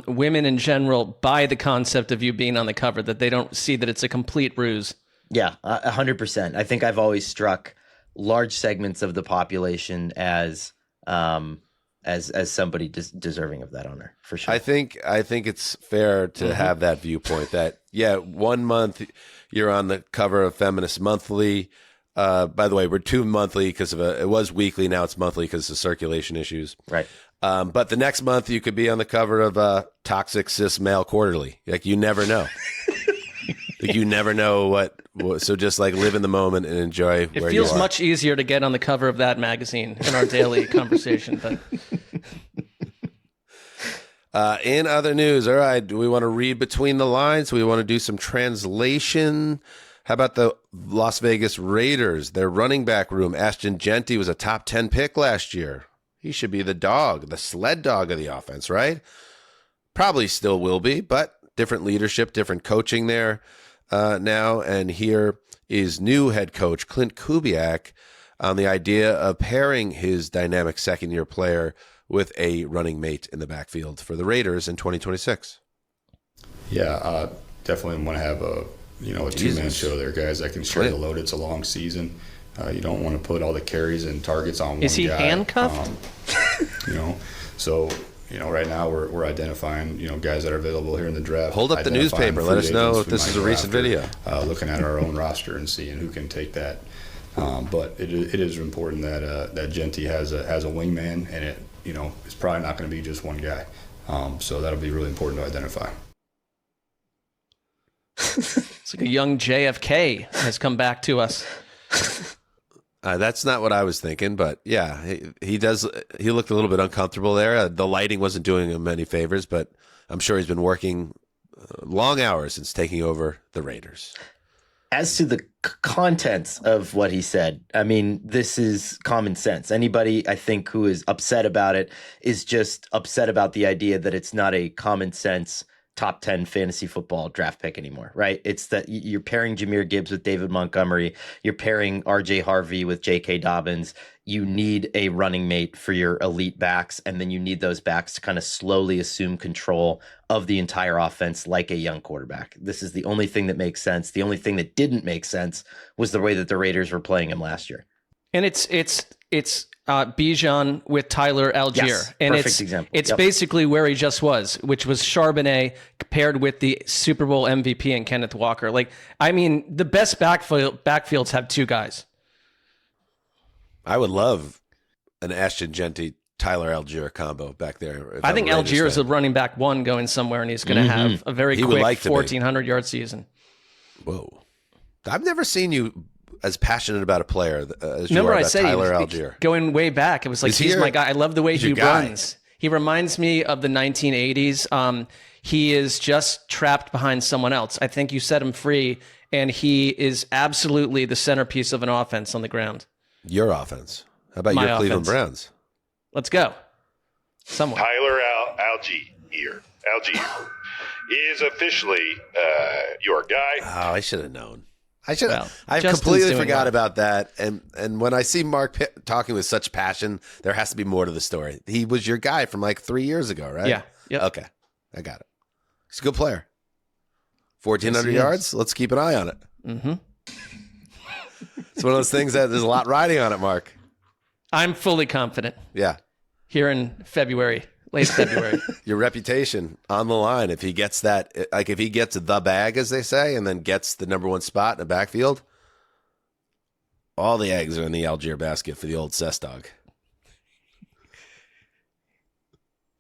women in general buy the concept of you being on the cover, that they don't see that it's a complete ruse. Yeah, 100%. I think I've always struck large segments of the population as somebody deserving of that honor, for sure. I think it's fair to have that viewpoint that, 1 month you're on the cover of Feminist Monthly. By the way, we're 2 monthly because it was weekly. Now it's monthly because of circulation issues. Right. But the next month you could be on the cover of Toxic Cis Male Quarterly. Like, you never know. Like, you never know what. So just like live in the moment and enjoy where you are. It feels much easier to get on the cover of that magazine in our daily conversation. But in other news, all right, do we want to read between the lines? Do we want to do some translation? How about the Las Vegas Raiders? Their running back room, Ashton Jeanty, was a top 10 pick last year. He should be the sled dog of the offense, right? Probably still will be, but different leadership, different coaching there now. And here is new head coach Clint Kubiak on the idea of pairing his dynamic second-year player with a running mate in the backfield for the Raiders in 2026. Yeah, definitely want to have a two-man show there, guys. that can share the load. It's a long season. You don't want to put all the carries and targets on one guy. is he handcuffed? So right now we're identifying guys that are available here in the draft. Hold up the newspaper. Let us know if this is a recent video. Looking at our own roster and seeing who can take that. But it is important that Jeanty has a wingman, and it's probably not going to be just one guy. So that'll be really important to identify. It's like a young JFK has come back to us. That's not what I was thinking, but yeah, he does. He looked a little bit uncomfortable there. The lighting wasn't doing him any favors, but I'm sure he's been working long hours since taking over the Raiders. As to the contents of what he said, I mean, this is common sense. Anybody, I think, who is upset about it is just upset about the idea that it's not a common sense top 10 fantasy football draft pick anymore, right? It's that you're pairing Jahmyr Gibbs with David Montgomery. You're pairing RJ Harvey with J.K. Dobbins. You need a running mate for your elite backs, and then you need those backs to kind of slowly assume control of the entire offense like a young quarterback. This is the only thing that makes sense. The only thing that didn't make sense was the way that the Raiders were playing him last year. And it's Bijan with Tyler Algier. Yes, and perfect example. It's Yep. basically where he just was, which was Charbonnet paired with the Super Bowl MVP and Kenneth Walker. Like, I mean, the best backfields have two guys. I would love an Ashton Jeanty, Tyler Algier combo back there. I think Algier is a running back one going somewhere, and he's going to have a very He would quick like to be. 1,400-yard season. Whoa. I've never seen you as passionate about a player as you Remember are I about said Tyler Algier. going way back, it was like, Is he he's your- my guy. I love the way he's he your guy? runs. He reminds me of the 1980s. He is just trapped behind someone else. I think you set him free, and he is absolutely the centerpiece of an offense on the ground. Your offense. How about My your Cleveland offense. Browns? Let's go. Someone. Tyler Algier is officially your guy. Oh, I should have known. I should have. Well, I Justin's completely doing forgot well. about that. And when I see Mark talking with such passion, there has to be more to the story. He was your guy from like 3 years ago, right? Yeah. Yep. Okay. I got it. He's a good player. 1,400 Yes, he yards. Let's keep an eye on it. Mm-hmm. It's one of those things that there's a lot riding on it, Mark. I'm fully confident Yeah. here in February, late February. Your reputation on the line. If he gets that, like if he gets the bag, as they say, and then gets the number one spot in the backfield, all the eggs are in the Algier basket for the old Cess dog.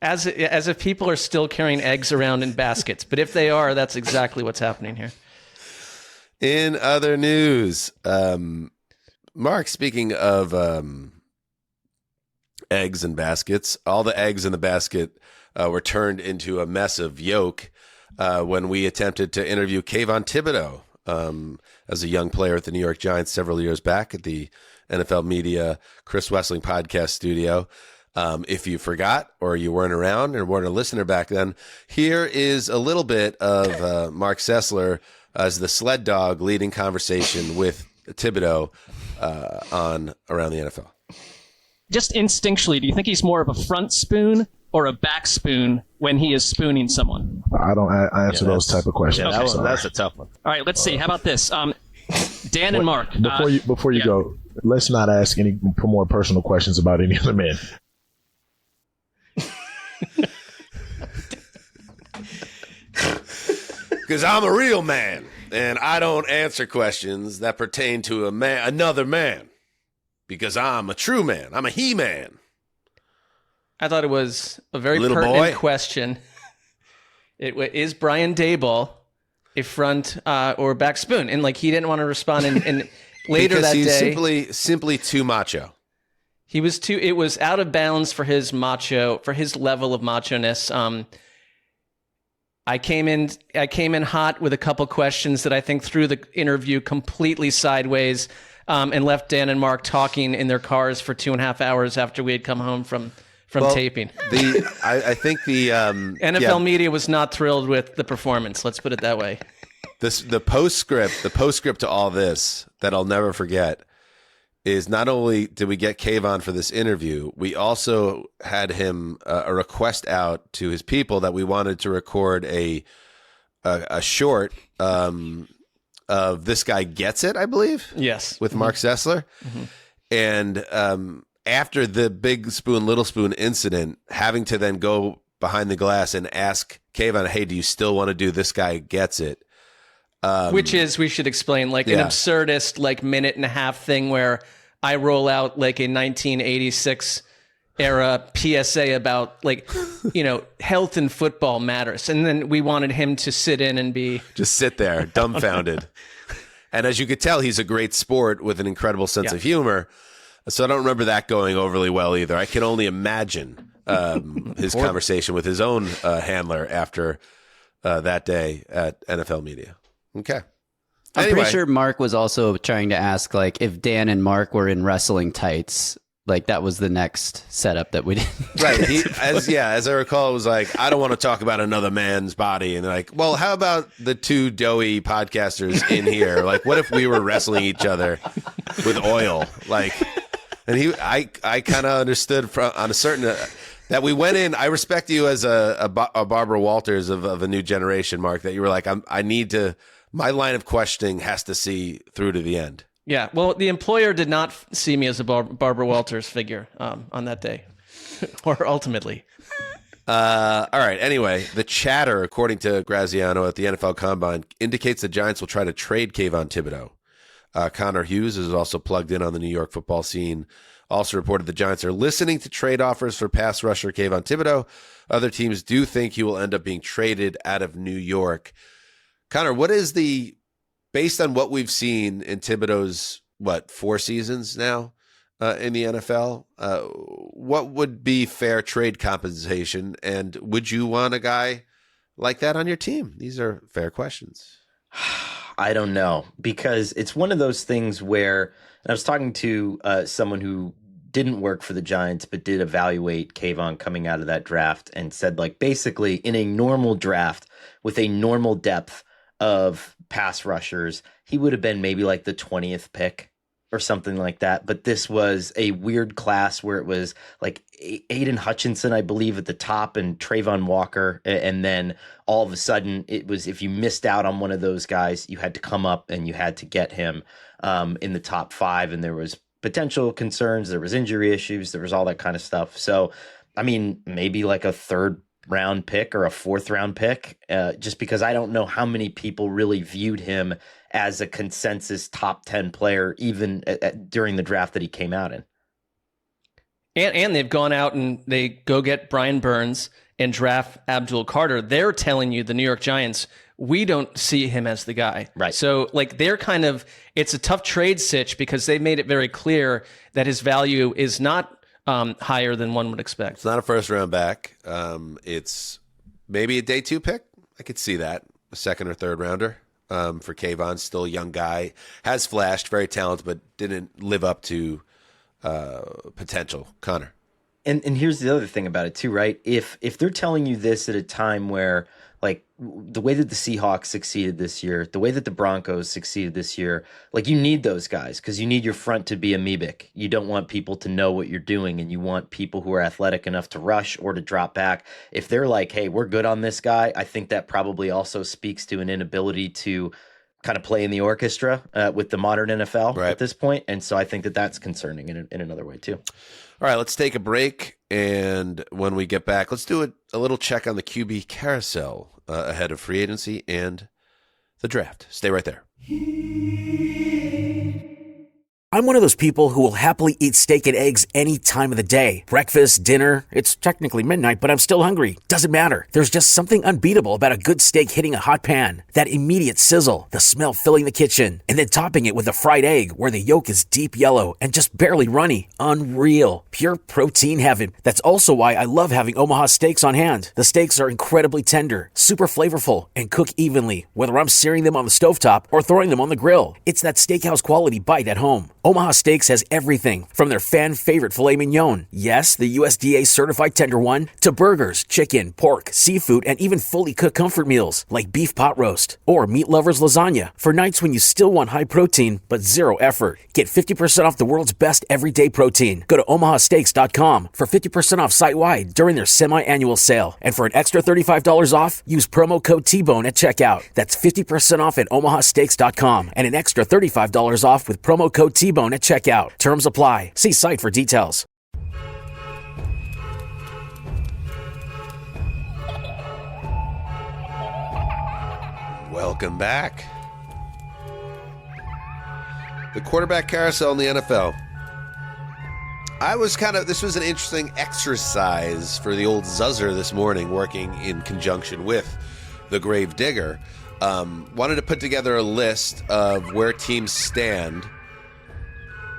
As if people are still carrying eggs around in baskets. But if they are, that's exactly what's happening here. In other news, Mark, speaking of eggs and baskets, all the eggs in the basket were turned into a mess of yolk when we attempted to interview Kayvon Thibodeaux as a young player at the New York Giants several years back at the NFL Media Chris Wessling podcast studio. If you forgot or you weren't around or weren't a listener back then, here is a little bit of Marc Sessler as the sled dog leading conversation with Thibodeaux on Around the NFL. Just instinctually, do you think he's more of a front spoon or a back spoon when he is spooning someone? I don't answer those type of questions. Yeah, that's a tough one. All right, let's see. How about this? Dan and Mark. Before you go, let's not ask any more personal questions about any other man. Because I'm a real man, and I don't answer questions that pertain to another man. Because I'm a true man. I'm a he-man. I thought it was a very Little pertinent boy. question. Is Brian Daboll a front or back spoon? And like he didn't want to respond. And later Because that he's day, simply too macho. he was too. It was out of bounds for his level of macho-ness. I came in hot with a couple questions that I think threw the interview completely sideways, and left Dan and Mark talking in their cars for 2.5 hours after we had come home from taping. I think the NFL media was not thrilled with the performance. Let's put it that way. The postscript to all this that I'll never forget is not only did we get Kayvon for this interview, we also had him a request out to his people that we wanted to record a short of This Guy Gets It, I believe. Yes. With Marc Sessler. Mm-hmm. And after the big spoon, little spoon incident, having to then go behind the glass and ask Kayvon, hey, do you still want to do This Guy Gets It? Which is, we should explain, like an absurdist, like minute and a half thing where I roll out like a 1986 era PSA about like, health and football matters. And then we wanted him to sit in and just sit there dumbfounded. And as you could tell, he's a great sport with an incredible sense of humor. So I don't remember that going overly well either. I can only imagine his conversation with his own handler after that day at NFL Media. Okay. I'm Anyway. pretty sure Mark was also trying to ask, like, if Dan and Mark were in wrestling tights. Like, that was the next setup that we did. Right. As I recall, it was like, I don't want to talk about another man's body. And they're like, well, how about the two doughy podcasters in here? Like, what if we were wrestling each other with oil? Like, and I kind of understood on a certain that we went in. I respect you as a Barbara Walters of a new generation, Mark, that you were like, I need to, my line of questioning has to see through to the end. Yeah, well, the employer did not see me as a Barbara Walters figure on that day, or ultimately. All right. Anyway, the chatter, according to Graziano at the NFL Combine, indicates the Giants will try to trade Kayvon Thibodeaux. Connor Hughes is also plugged in on the New York football scene. Also reported the Giants are listening to trade offers for pass rusher Kayvon Thibodeaux. Other teams do think he will end up being traded out of New York. Connor, what is based on what we've seen in Thibodeaux's, 4 seasons now in the NFL, what would be fair trade compensation? And would you want a guy like that on your team? These are fair questions. I don't know, because it's one of those things where, and I was talking to someone who didn't work for the Giants, but did evaluate Kayvon coming out of that draft and said, like, basically in a normal draft with a normal depth of pass rushers, he would have been maybe like the 20th pick or something like that. But this was a weird class where it was like Aiden Hutchinson, I believe, at the top, and Trayvon Walker. And then all of a sudden it was, if you missed out on one of those guys, you had to come up and you had to get him in the top 5. And there was potential concerns. There was injury issues. There was all that kind of stuff. So, I mean, maybe like a 3rd round pick or a 4th round pick, just because I don't know how many people really viewed him as a consensus top 10 player, even during the draft that he came out in. And they've gone out and they go get Brian Burns and draft Abdul Carter. They're telling you, the New York Giants, we don't see him as the guy. Right. So like they're kind of, it's a tough trade sitch because they made it very clear that his value is not higher than one would expect. It's not a 1st round back. It's maybe a day 2 pick. I could see that. A 2nd or 3rd rounder for Kayvon. Still a young guy. Has flashed, very talented, but didn't live up to potential. Connor. And here's the other thing about it too, right? If they're telling you this at a time where, like, the way that the Seahawks succeeded this year, the way that the Broncos succeeded this year, like, you need those guys because you need your front to be amoebic. You don't want people to know what you're doing, and you want people who are athletic enough to rush or to drop back. If they're like, hey, we're good on this guy, I think that probably also speaks to an inability to kind of play in the orchestra with the modern NFL at this point. And so I think that that's concerning in another way too. All right, let's take a break. And when we get back, let's do a little check on the QB carousel ahead of free agency and the draft. Stay right there. I'm one of those people who will happily eat steak and eggs any time of the day. Breakfast, dinner, it's technically midnight, but I'm still hungry. Doesn't matter. There's just something unbeatable about a good steak hitting a hot pan. That immediate sizzle, the smell filling the kitchen, and then topping it with a fried egg where the yolk is deep yellow and just barely runny. Unreal. Pure protein heaven. That's also why I love having Omaha steaks on hand. The steaks are incredibly tender, super flavorful, and cook evenly, whether I'm searing them on the stovetop or throwing them on the grill. It's that steakhouse quality bite at home. Omaha Steaks has everything from their fan-favorite filet mignon, yes, the USDA-certified tender one, to burgers, chicken, pork, seafood, and even fully cooked comfort meals like beef pot roast or meat lovers lasagna for nights when you still want high protein but zero effort. Get 50% off the world's best everyday protein. Go to omahasteaks.com for 50% off site-wide during their semi-annual sale. And for an extra $35 off, use promo code T-Bone at checkout. That's 50% off at omahasteaks.com and an extra $35 off with promo code T-Bone at checkout. Terms apply. See site for details. Welcome back. The quarterback carousel in the NFL. This was an interesting exercise for the old Zuzzer this morning, working in conjunction with the Grave Digger. Wanted to put together a list of where teams stand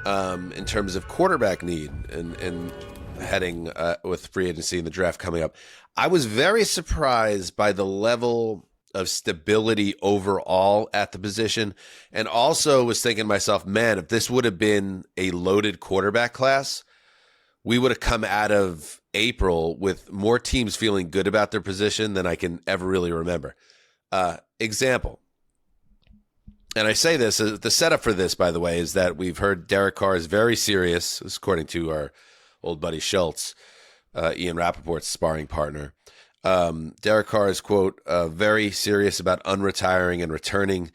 in terms of quarterback need and heading with free agency and the draft coming up. I was very surprised by the level of stability overall at the position, and also was thinking to myself, man, if this would have been a loaded quarterback class, we would have come out of April with more teams feeling good about their position than I can ever really remember. Example. And I say this, the setup for this, by the way, is that we've heard Derek Carr is very serious, according to our old buddy Schultz, Ian Rappaport's sparring partner. Derek Carr is, quote, very serious about unretiring and returning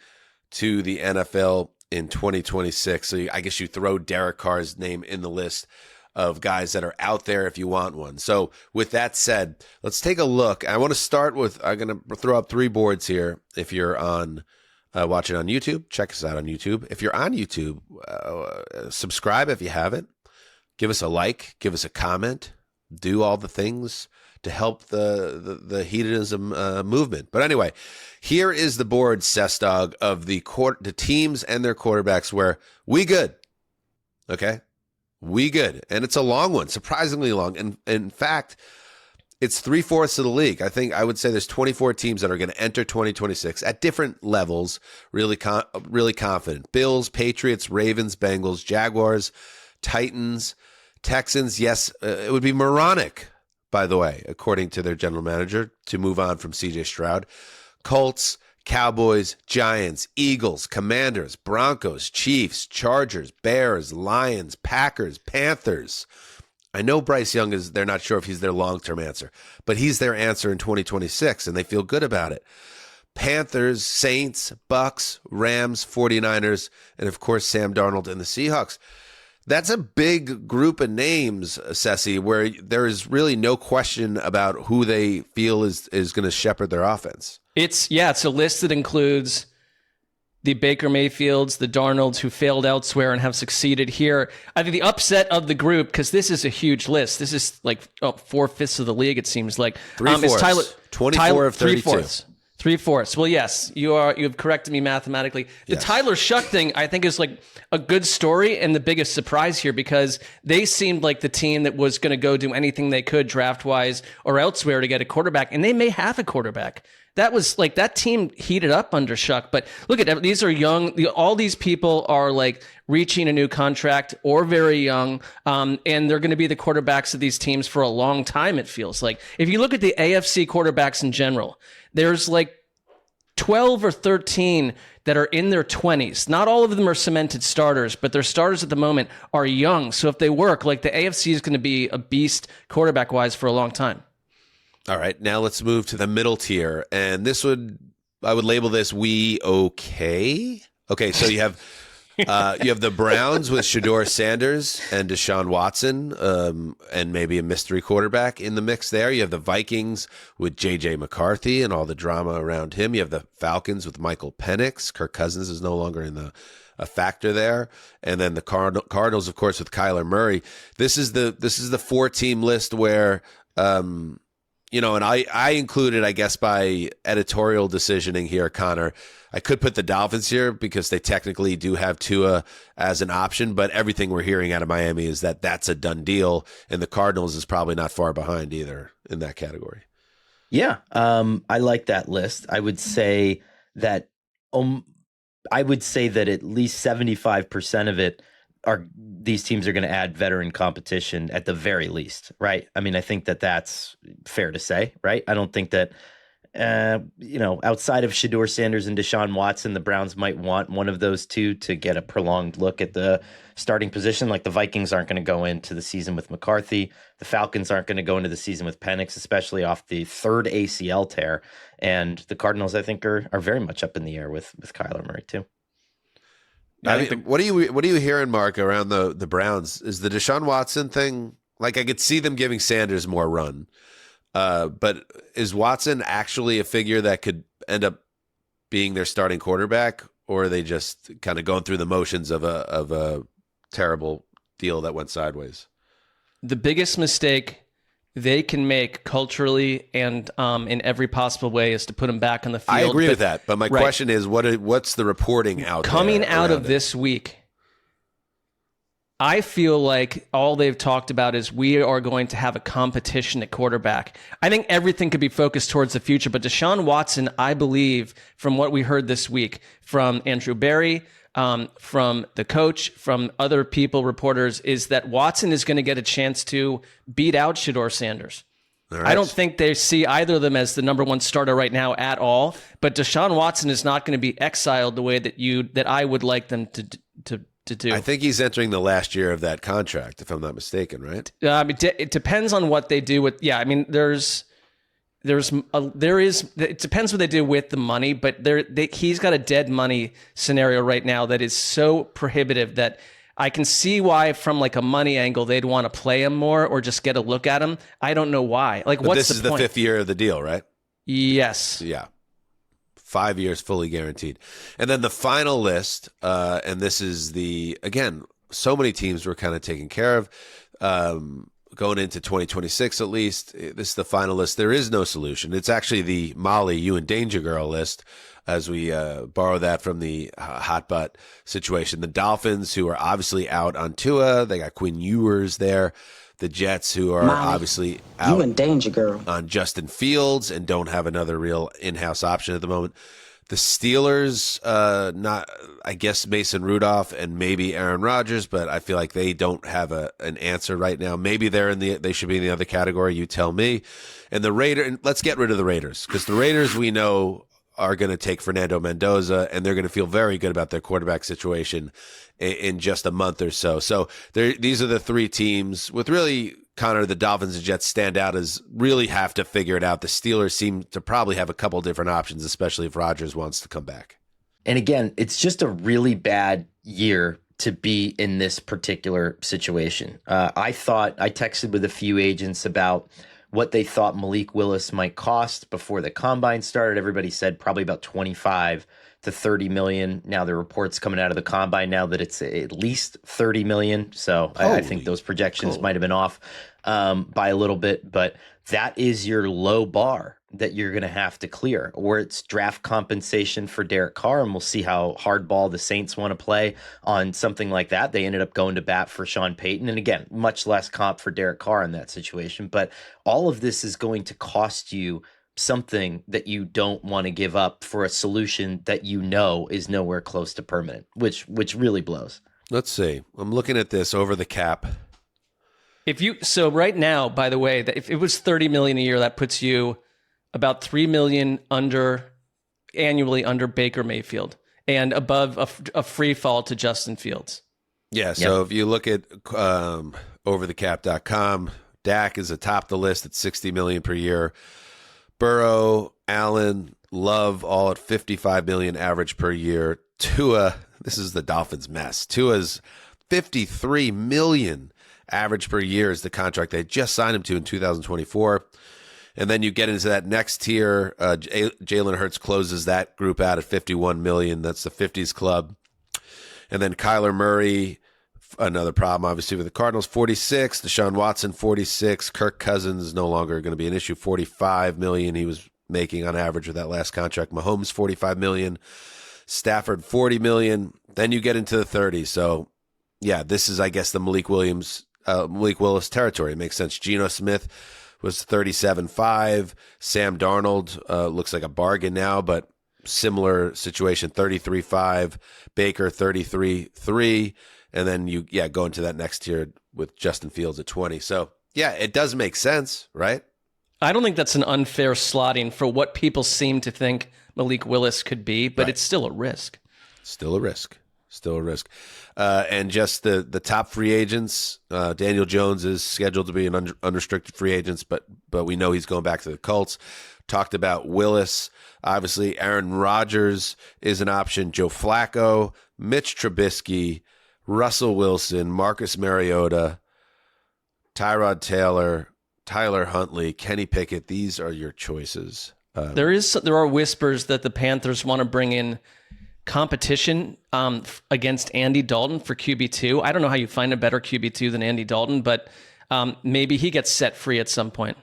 to the NFL in 2026. So I guess you throw Derek Carr's name in the list of guys that are out there if you want one. So with that said, let's take a look. I want to start with, I'm going to throw up 3 boards here. If you're on watching on YouTube, check us out on YouTube. If you're on YouTube, subscribe if you haven't. Give us a like, give us a comment, do all the things to help the hedonism movement. But anyway, here is the board, Sessdog, of the teams and their quarterbacks where we good. Okay? We good. And it's a long one, surprisingly long. And in fact, it's 3/4 of the league. I would say there's 24 teams that are going to enter 2026 at different levels, really confident. Bills, Patriots, Ravens, Bengals, Jaguars, Titans, Texans. Yes, it would be moronic, by the way, according to their general manager, to move on from CJ Stroud. Colts, Cowboys, Giants, Eagles, Commanders, Broncos, Chiefs, Chargers, Bears, Lions, Packers, Panthers. I know Bryce Young they're not sure if he's their long-term answer, but he's their answer in 2026, and they feel good about it. Panthers, Saints, Bucks, Rams, 49ers, and of course Sam Darnold and the Seahawks. That's a big group of names, Sessy, where there is really no question about who they feel is going to shepherd their offense. It's a list that includes the Baker Mayfields, the Darnolds who failed elsewhere and have succeeded here. I think the upset of the group, because this is a huge list. This is like 4/5 of the league, it seems like. 3/4. 24 of 32. 3/4. Well, yes, you have corrected me mathematically. The Yes. Tyler Shuck thing, I think, is like a good story and the biggest surprise here, because they seemed like the team that was going to go do anything they could draft-wise or elsewhere to get a quarterback, and they may have a quarterback. That was like, that team heated up under Shuck. But look at, these are young. All these people are like reaching a new contract or very young. And they're going to be the quarterbacks of these teams for a long time, it feels like. If you look at the AFC quarterbacks in general, there's like 12 or 13 that are in their 20s. Not all of them are cemented starters, but their starters at the moment are young. So if they work, like, the AFC is going to be a beast quarterback-wise for a long time. All right, now let's move to the middle tier, and I would label this okay. Okay, so you have the Browns with Shedeur Sanders and Deshaun Watson, and maybe a mystery quarterback in the mix there. You have the Vikings with J.J. McCarthy and all the drama around him. You have the Falcons with Michael Penix. Kirk Cousins is no longer a factor there, and then the Cardinals, of course, with Kyler Murray. This is the 4-team list where. And I included, I guess, by editorial decisioning here, Connor, I could put the Dolphins here because they technically do have Tua as an option, but everything we're hearing out of Miami is that that's a done deal, and the Cardinals is probably not far behind either in that category. Yeah, I like that list. I would say that at least 75% of it these teams are going to add veteran competition at the very least, right? I mean, I think that's fair to say, right? I don't think that, outside of Shedeur Sanders and Deshaun Watson, the Browns might want one of those two to get a prolonged look at the starting position. Like, the Vikings aren't going to go into the season with McCarthy. The Falcons aren't going to go into the season with Penix, especially off the third ACL tear. And the Cardinals, I think, are very much up in the air with Kyler Murray too. What are you hearing, Mark, around the Browns? Is the Deshaun Watson thing, like, I could see them giving Sanders more run, but is Watson actually a figure that could end up being their starting quarterback, or are they just kind of going through the motions of a terrible deal that went sideways? The biggest mistake they can make culturally and in every possible way is to put him back on the field. I agree with that, but my question is, what's the reporting out coming there out of it? this week? I feel like all they've talked about is we are going to have a competition at quarterback. I think everything could be focused towards the future, but Deshaun Watson, I believe, from what we heard this week from Andrew Berry, from the coach, from other people, reporters, is that Watson is going to get a chance to beat out Shedeur Sanders. Right. I don't think they see either of them as the number one starter right now at all, but Deshaun Watson is not going to be exiled the way that I would like them to do. I think he's entering the last year of that contract, if I'm not mistaken, right? It depends on what they do with. Yeah, I mean, it depends what they do with the money, but he's got a dead money scenario right now that is so prohibitive that I can see why from like a money angle they'd want to play him more or just get a look at him. I don't know why. Like, but what's this is the point? the 5th year of the deal, right? Yes. Yeah. 5 years fully guaranteed. And then the final list, and this is again, so many teams were kind of taken care of. Going into 2026, at least, this is the final list. There is no solution. It's actually the Molly, you and Danger Girl list, as we borrow that from the hot butt situation. The Dolphins, who are obviously out on Tua. They got Quinn Ewers there. The Jets, who are obviously out You and Danger Girl. on Justin Fields and don't have another real in-house option at the moment. The Steelers, I guess Mason Rudolph and maybe Aaron Rodgers, but I feel like they don't have an answer right now. Maybe they should be in the other category. You tell me. And the Raiders, let's get rid of the Raiders, because the Raiders we know are going to take Fernando Mendoza, and they're going to feel very good about their quarterback situation in just a month or so. So these are the 3 teams with really, Connor, the Dolphins and Jets stand out as really have to figure it out. The Steelers seem to probably have a couple different options, especially if Rodgers wants to come back. And again, it's just a really bad year to be in this particular situation. I texted with a few agents about what they thought Malik Willis might cost before the combine started. Everybody said probably about 25 to 30 million. Now the reports coming out of the combine now that it's at least 30 million. So I think those projections might have been off by a little bit, but that is your low bar that you're going to have to clear, or it's draft compensation for Derek Carr. And we'll see how hardball the Saints want to play on something like that. They ended up going to bat for Sean Payton. And again, much less comp for Derek Carr in that situation. But all of this is going to cost you something that you don't want to give up for a solution that you know is nowhere close to permanent, which really blows. Let's see. I'm looking at this over the cap. So right now, by the way, if it was 30 million a year, that puts you about 3 million annually under Baker Mayfield and above a free fall to Justin Fields. Yeah. So if you look at overthecap.com, Dak is atop the list at 60 million per year. Burrow, Allen, Love, all at 55 million average per year. Tua, this is the Dolphins' mess. Tua's 53 million average per year is the contract they just signed him to in 2024. And then you get into that next tier. Jalen Hurts closes that group out at 51 million. That's the 50s club. And then Kyler Murray, another problem, obviously, with the Cardinals, 46. Deshaun Watson, 46. Kirk Cousins no longer going to be an issue, 45 million he was making on average with that last contract. Mahomes, 45 million. Stafford, 40 million. Then you get into the 30s. So, yeah, this is, I guess, the Malik Willis territory. It makes sense. Geno Smith was 37.5. Sam Darnold looks like a bargain now, but similar situation, 33.5. Baker, 33.3. And then you go into that next tier with Justin Fields at 20. So, yeah, it does make sense, right? I don't think that's an unfair slotting for what people seem to think Malik Willis could be, but It's still a risk. Still a risk. And just the top free agents, Daniel Jones is scheduled to be an unrestricted free agent, but we know he's going back to the Colts. Talked about Willis. Obviously, Aaron Rodgers is an option. Joe Flacco, Mitch Trubisky, Russell Wilson, Marcus Mariota, Tyrod Taylor, Tyler Huntley, Kenny Pickett. These are your choices. There are whispers that the Panthers want to bring in competition against Andy Dalton for QB2. I don't know how you find a better QB2 than Andy Dalton, but maybe he gets set free at some point.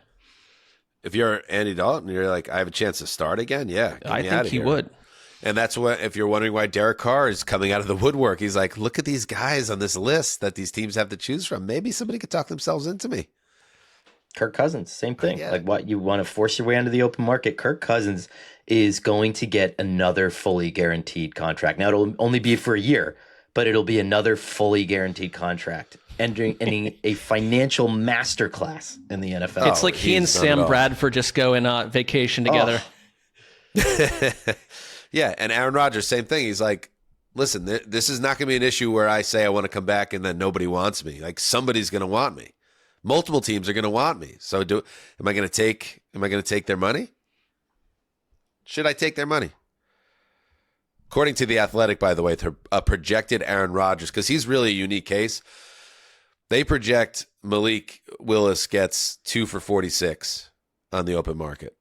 If you're Andy Dalton, you're like, I have a chance to start again? Yeah, I think he would. And that's what, if you're wondering why Derek Carr is coming out of the woodwork, he's like, look at these guys on this list that these teams have to choose from. Maybe somebody could talk themselves into me. Kirk Cousins, same thing. Like, what, you want to force your way onto the open market? Kirk Cousins is going to get another fully guaranteed contract. Now, it'll only be for a year, but it'll be another fully guaranteed contract, ending a financial masterclass in the NFL. It's like he and Sam Bradford just go on vacation together. Yeah, and Aaron Rodgers, same thing. He's like, listen, this is not going to be an issue where I say I want to come back and then nobody wants me. Like, somebody's going to want me. Multiple teams are going to want me. So am I going to take their money? Should I take their money? According to The Athletic, by the way, a projected Aaron Rodgers, because he's really a unique case, they project Malik Willis gets 2 for 46 on the open market.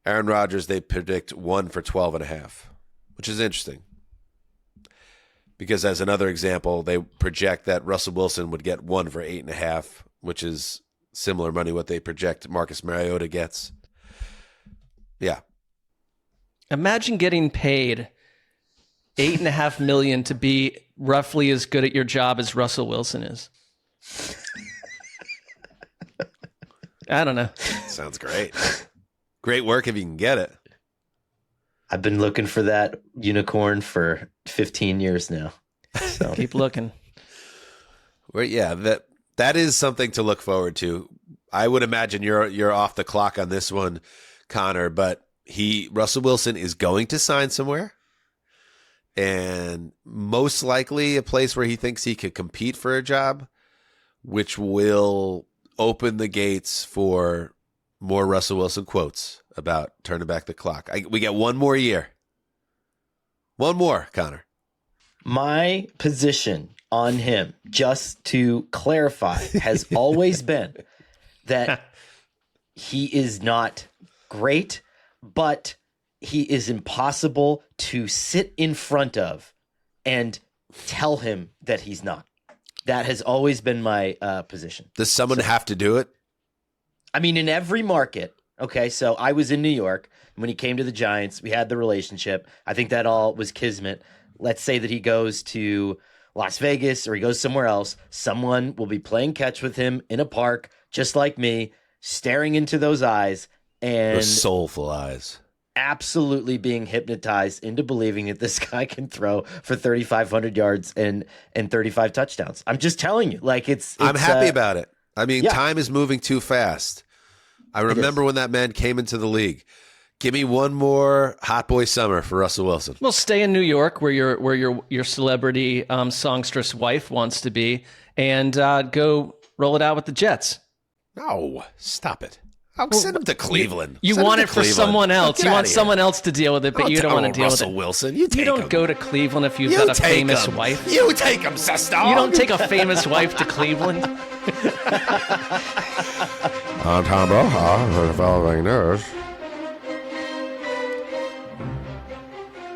Aaron Rodgers, they predict 1 for 12.5, which is interesting. Because as another example, they project that Russell Wilson would get 1 for 8.5, which is similar money what they project Marcus Mariota gets. Yeah. Imagine getting paid $8.5 million to be roughly as good at your job as Russell Wilson is. I don't know. Sounds great. Great work if you can get it. I've been looking for that unicorn for 15 years now. So keep looking. Well, yeah, that is something to look forward to. I would imagine you're off the clock on this one, Connor, but Russell Wilson is going to sign somewhere, and most likely a place where he thinks he could compete for a job, which will open the gates for more Russell Wilson quotes about turning back the clock. We get one more year. One more, Connor. My position on him, just to clarify, has always been that he is not great, but he is impossible to sit in front of and tell him that he's not. That has always been my position. Does someone have to do it? I mean, in every market. Okay, so I was in New York when he came to the Giants. We had the relationship. I think that all was kismet. Let's say that he goes to Las Vegas or he goes somewhere else. Someone will be playing catch with him in a park, just like me, staring into those eyes and those soulful eyes, absolutely being hypnotized into believing that this guy can throw for 3,500 yards and 35 touchdowns. I'm just telling you, like I'm happy about it. I mean, yeah. Time is moving too fast. I remember when that man came into the league. Give me one more hot boy summer for Russell Wilson. Well, stay in New York where your celebrity songstress wife wants to be, and go roll it out with the Jets. No, stop it. I'll send him to Cleveland. You want it for someone else. You want someone else to deal with it, but you don't want to deal with it. Russell Wilson, you don't go to Cleveland if you've got a famous wife. You take him, Sessler. You don't take a famous wife to Cleveland. On Tom Brokaw for the following news.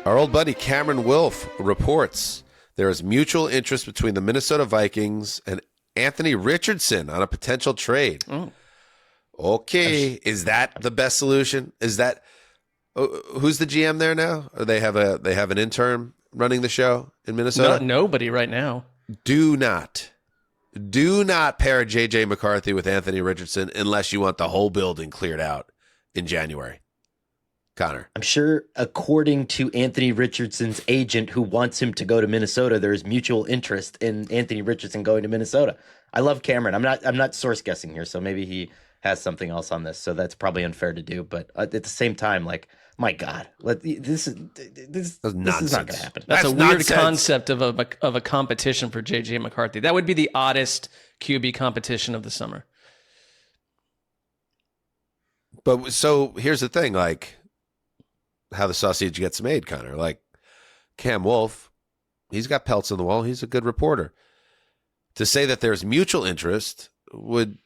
Our old buddy Cameron Wilf reports there is mutual interest between the Minnesota Vikings and Anthony Richardson on a potential trade. Oh. Okay, is that the best solution? Is that who's the GM there now? Or they have an intern running the show in Minnesota? Nobody right now. Do not pair JJ McCarthy with Anthony Richardson unless you want the whole building cleared out in January. Connor. I'm sure according to Anthony Richardson's agent who wants him to go to Minnesota, there's mutual interest in Anthony Richardson going to Minnesota. I love Cameron. I'm not source guessing here, so maybe he has something else on this, so that's probably unfair to do. But at the same time, like, my God, this is not going to happen. That's a weird nonsense. Concept of a competition for JJ McCarthy. That would be the oddest QB competition of the summer. But so here's the thing, like how the sausage gets made, Connor. Like Cam Wolf, he's got pelts on the wall. He's a good reporter. To say that there's mutual interest would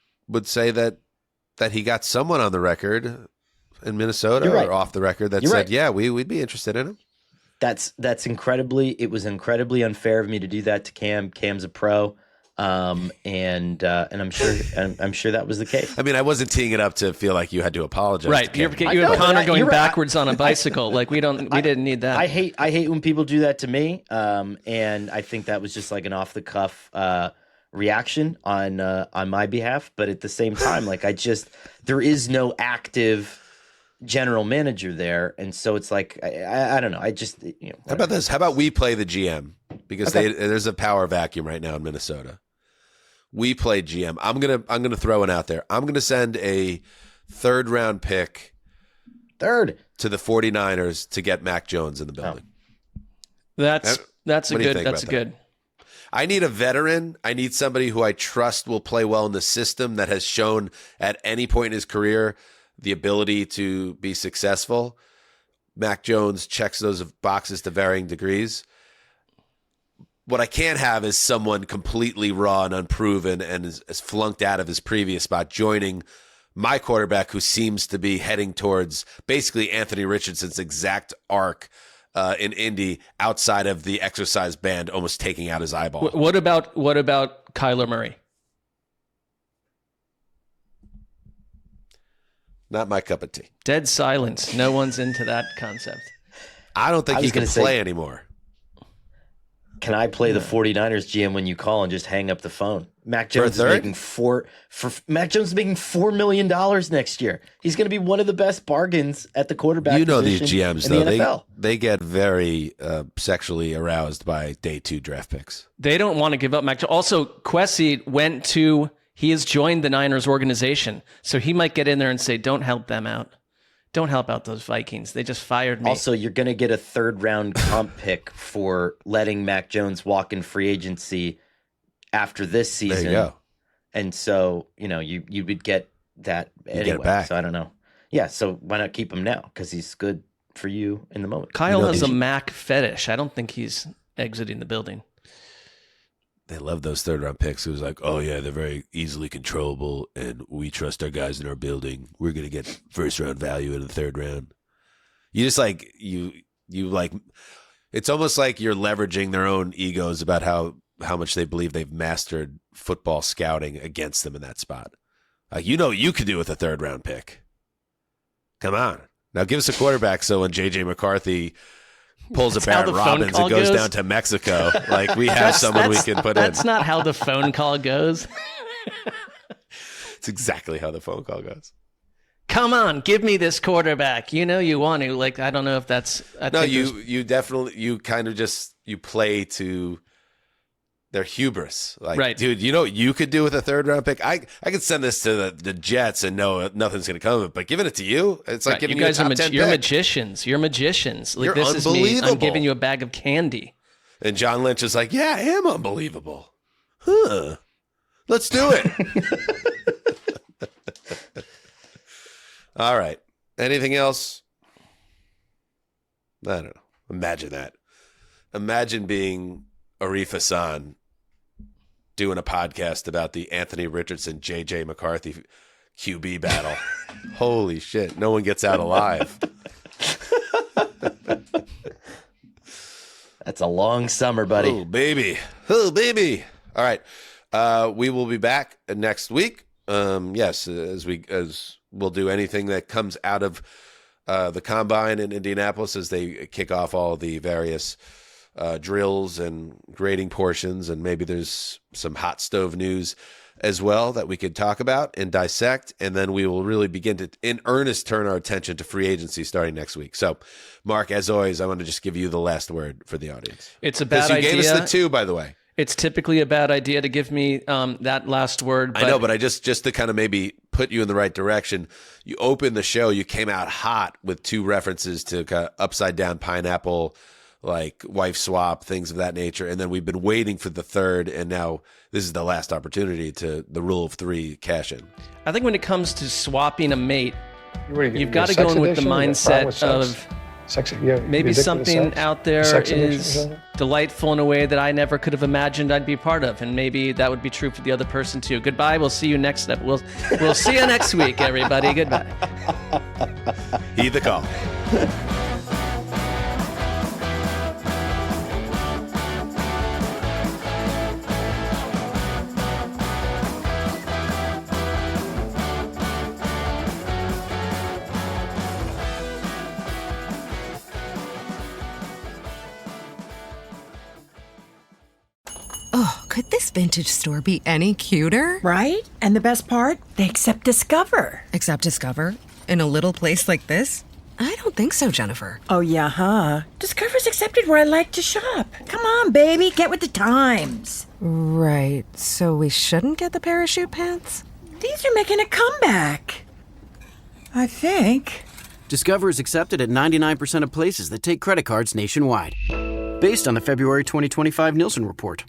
say that he got someone on the record in Minnesota or off the record that said, yeah, we'd be interested in him. It was incredibly unfair of me to do that to Cam. Cam's a pro. And I'm sure that was the case. I mean, I wasn't teeing it up to feel like you had to apologize. Right. You have Connor going backwards on a bicycle. Like we didn't need that. I hate when people do that to me. And I think that was just like an off the cuff, reaction on my behalf. But at the same time, like there is no active general manager there. And so it's like, I don't know. How about this? How about we play the GM? Because there's a power vacuum right now in Minnesota. We play GM. I'm gonna throw one out there. I'm gonna send a 3rd round pick to the 49ers to get Mac Jones in the building. That's good. I need a veteran. I need somebody who I trust will play well in the system, that has shown at any point in his career the ability to be successful. Mac Jones checks those boxes to varying degrees. What I can't have is someone completely raw and unproven and is flunked out of his previous spot joining my quarterback, who seems to be heading towards basically Anthony Richardson's exact arc in Indy, outside of the exercise band almost taking out his eyeball. What about Kyler Murray? Not my cup of tea. Dead silence. No one's into that concept. I don't think he can play anymore. Can I play the 49ers GM when you call and just hang up the phone? Mac Jones is making $4 million next year. He's going to be one of the best bargains at the quarterback. You know these GMs in the though, NFL. they get very sexually aroused by day 2 draft picks. They don't want to give up Mac Jones. Also, Kwesi he has joined the Niners organization, so he might get in there and say, "Don't help them out. Don't help out those Vikings. They just fired me." Also, you're going to get a 3rd round comp pick for letting Mac Jones walk in free agency after this season. There you go. And so, you would get that anyway. Get it back. So I don't know. Yeah, so why not keep him now? Because he's good for you in the moment. Kyle has a Mac fetish. I don't think he's exiting the building. They love those 3rd round picks. It was like, oh yeah, they're very easily controllable, and we trust our guys in our building. We're gonna get 1st round value in the 3rd round. You just like you like. It's almost like you're leveraging their own egos about how much they believe they've mastered football scouting against them in that spot. Like, you could do with a 3rd round pick. Come on, now give us a quarterback. So when JJ McCarthy pulls a Barrett Robbins and goes down to Mexico, like we have someone we can put in. That's not how the phone call goes. It's exactly how the phone call goes. Come on, give me this quarterback. You want to. Like, I don't know if that's... you definitely, you kind of just, you play to their hubris. Like, right. Dude, you know what you could do with a 3rd round pick? I could send this to the Jets and know nothing's going to come of it, but giving it to you, it's like giving you a top 10 you're pick. magicians. You're magicians. Like, You're this unbelievable. is me. I'm giving you a bag of candy. And John Lynch is like, yeah, I am unbelievable. Huh. Let's do it. All right. Anything else? I don't know. Imagine that. Imagine being Arif Hassan doing a podcast about the Anthony Richardson, JJ McCarthy QB battle. Holy shit. No one gets out alive. That's a long summer, buddy. Oh, baby. Oh, baby. All right. We will be back next week. Yes, as we'll do anything that comes out of the combine in Indianapolis as they kick off all the various drills and grading portions, and maybe there's some hot stove news as well that we could talk about and dissect, and then we will really begin to in earnest turn our attention to free agency starting next week. So, Mark, as always, I want to just give you the last word for the audience. It's a bad idea. You gave us the 2, by the way. It's typically a bad idea to give me that last word. But... I know, but I just to kind of maybe put you in the right direction. You opened the show, you came out hot with 2 references to kind of upside down pineapple, like wife swap, things of that nature. And then we've been waiting for the 3rd, and now this is the last opportunity to the rule of 3 cash in. I think when it comes to swapping a mate, you've got to go in with the mindset of maybe something out there is delightful in a way that I never could have imagined I'd be part of, and maybe that would be true for the other person too. Goodbye. We'll see you next step. We'll see you next week, everybody. Goodbye. Heed the call. Oh, could this vintage store be any cuter? Right? And the best part? They accept Discover. Accept Discover? In a little place like this? I don't think so, Jennifer. Oh, yeah, huh? Discover's accepted where I like to shop. Come on, baby, get with the times. Right, so we shouldn't get the parachute pants? These are making a comeback. I think. Discover is accepted at 99% of places that take credit cards nationwide. Based on the February 2025 Nielsen report.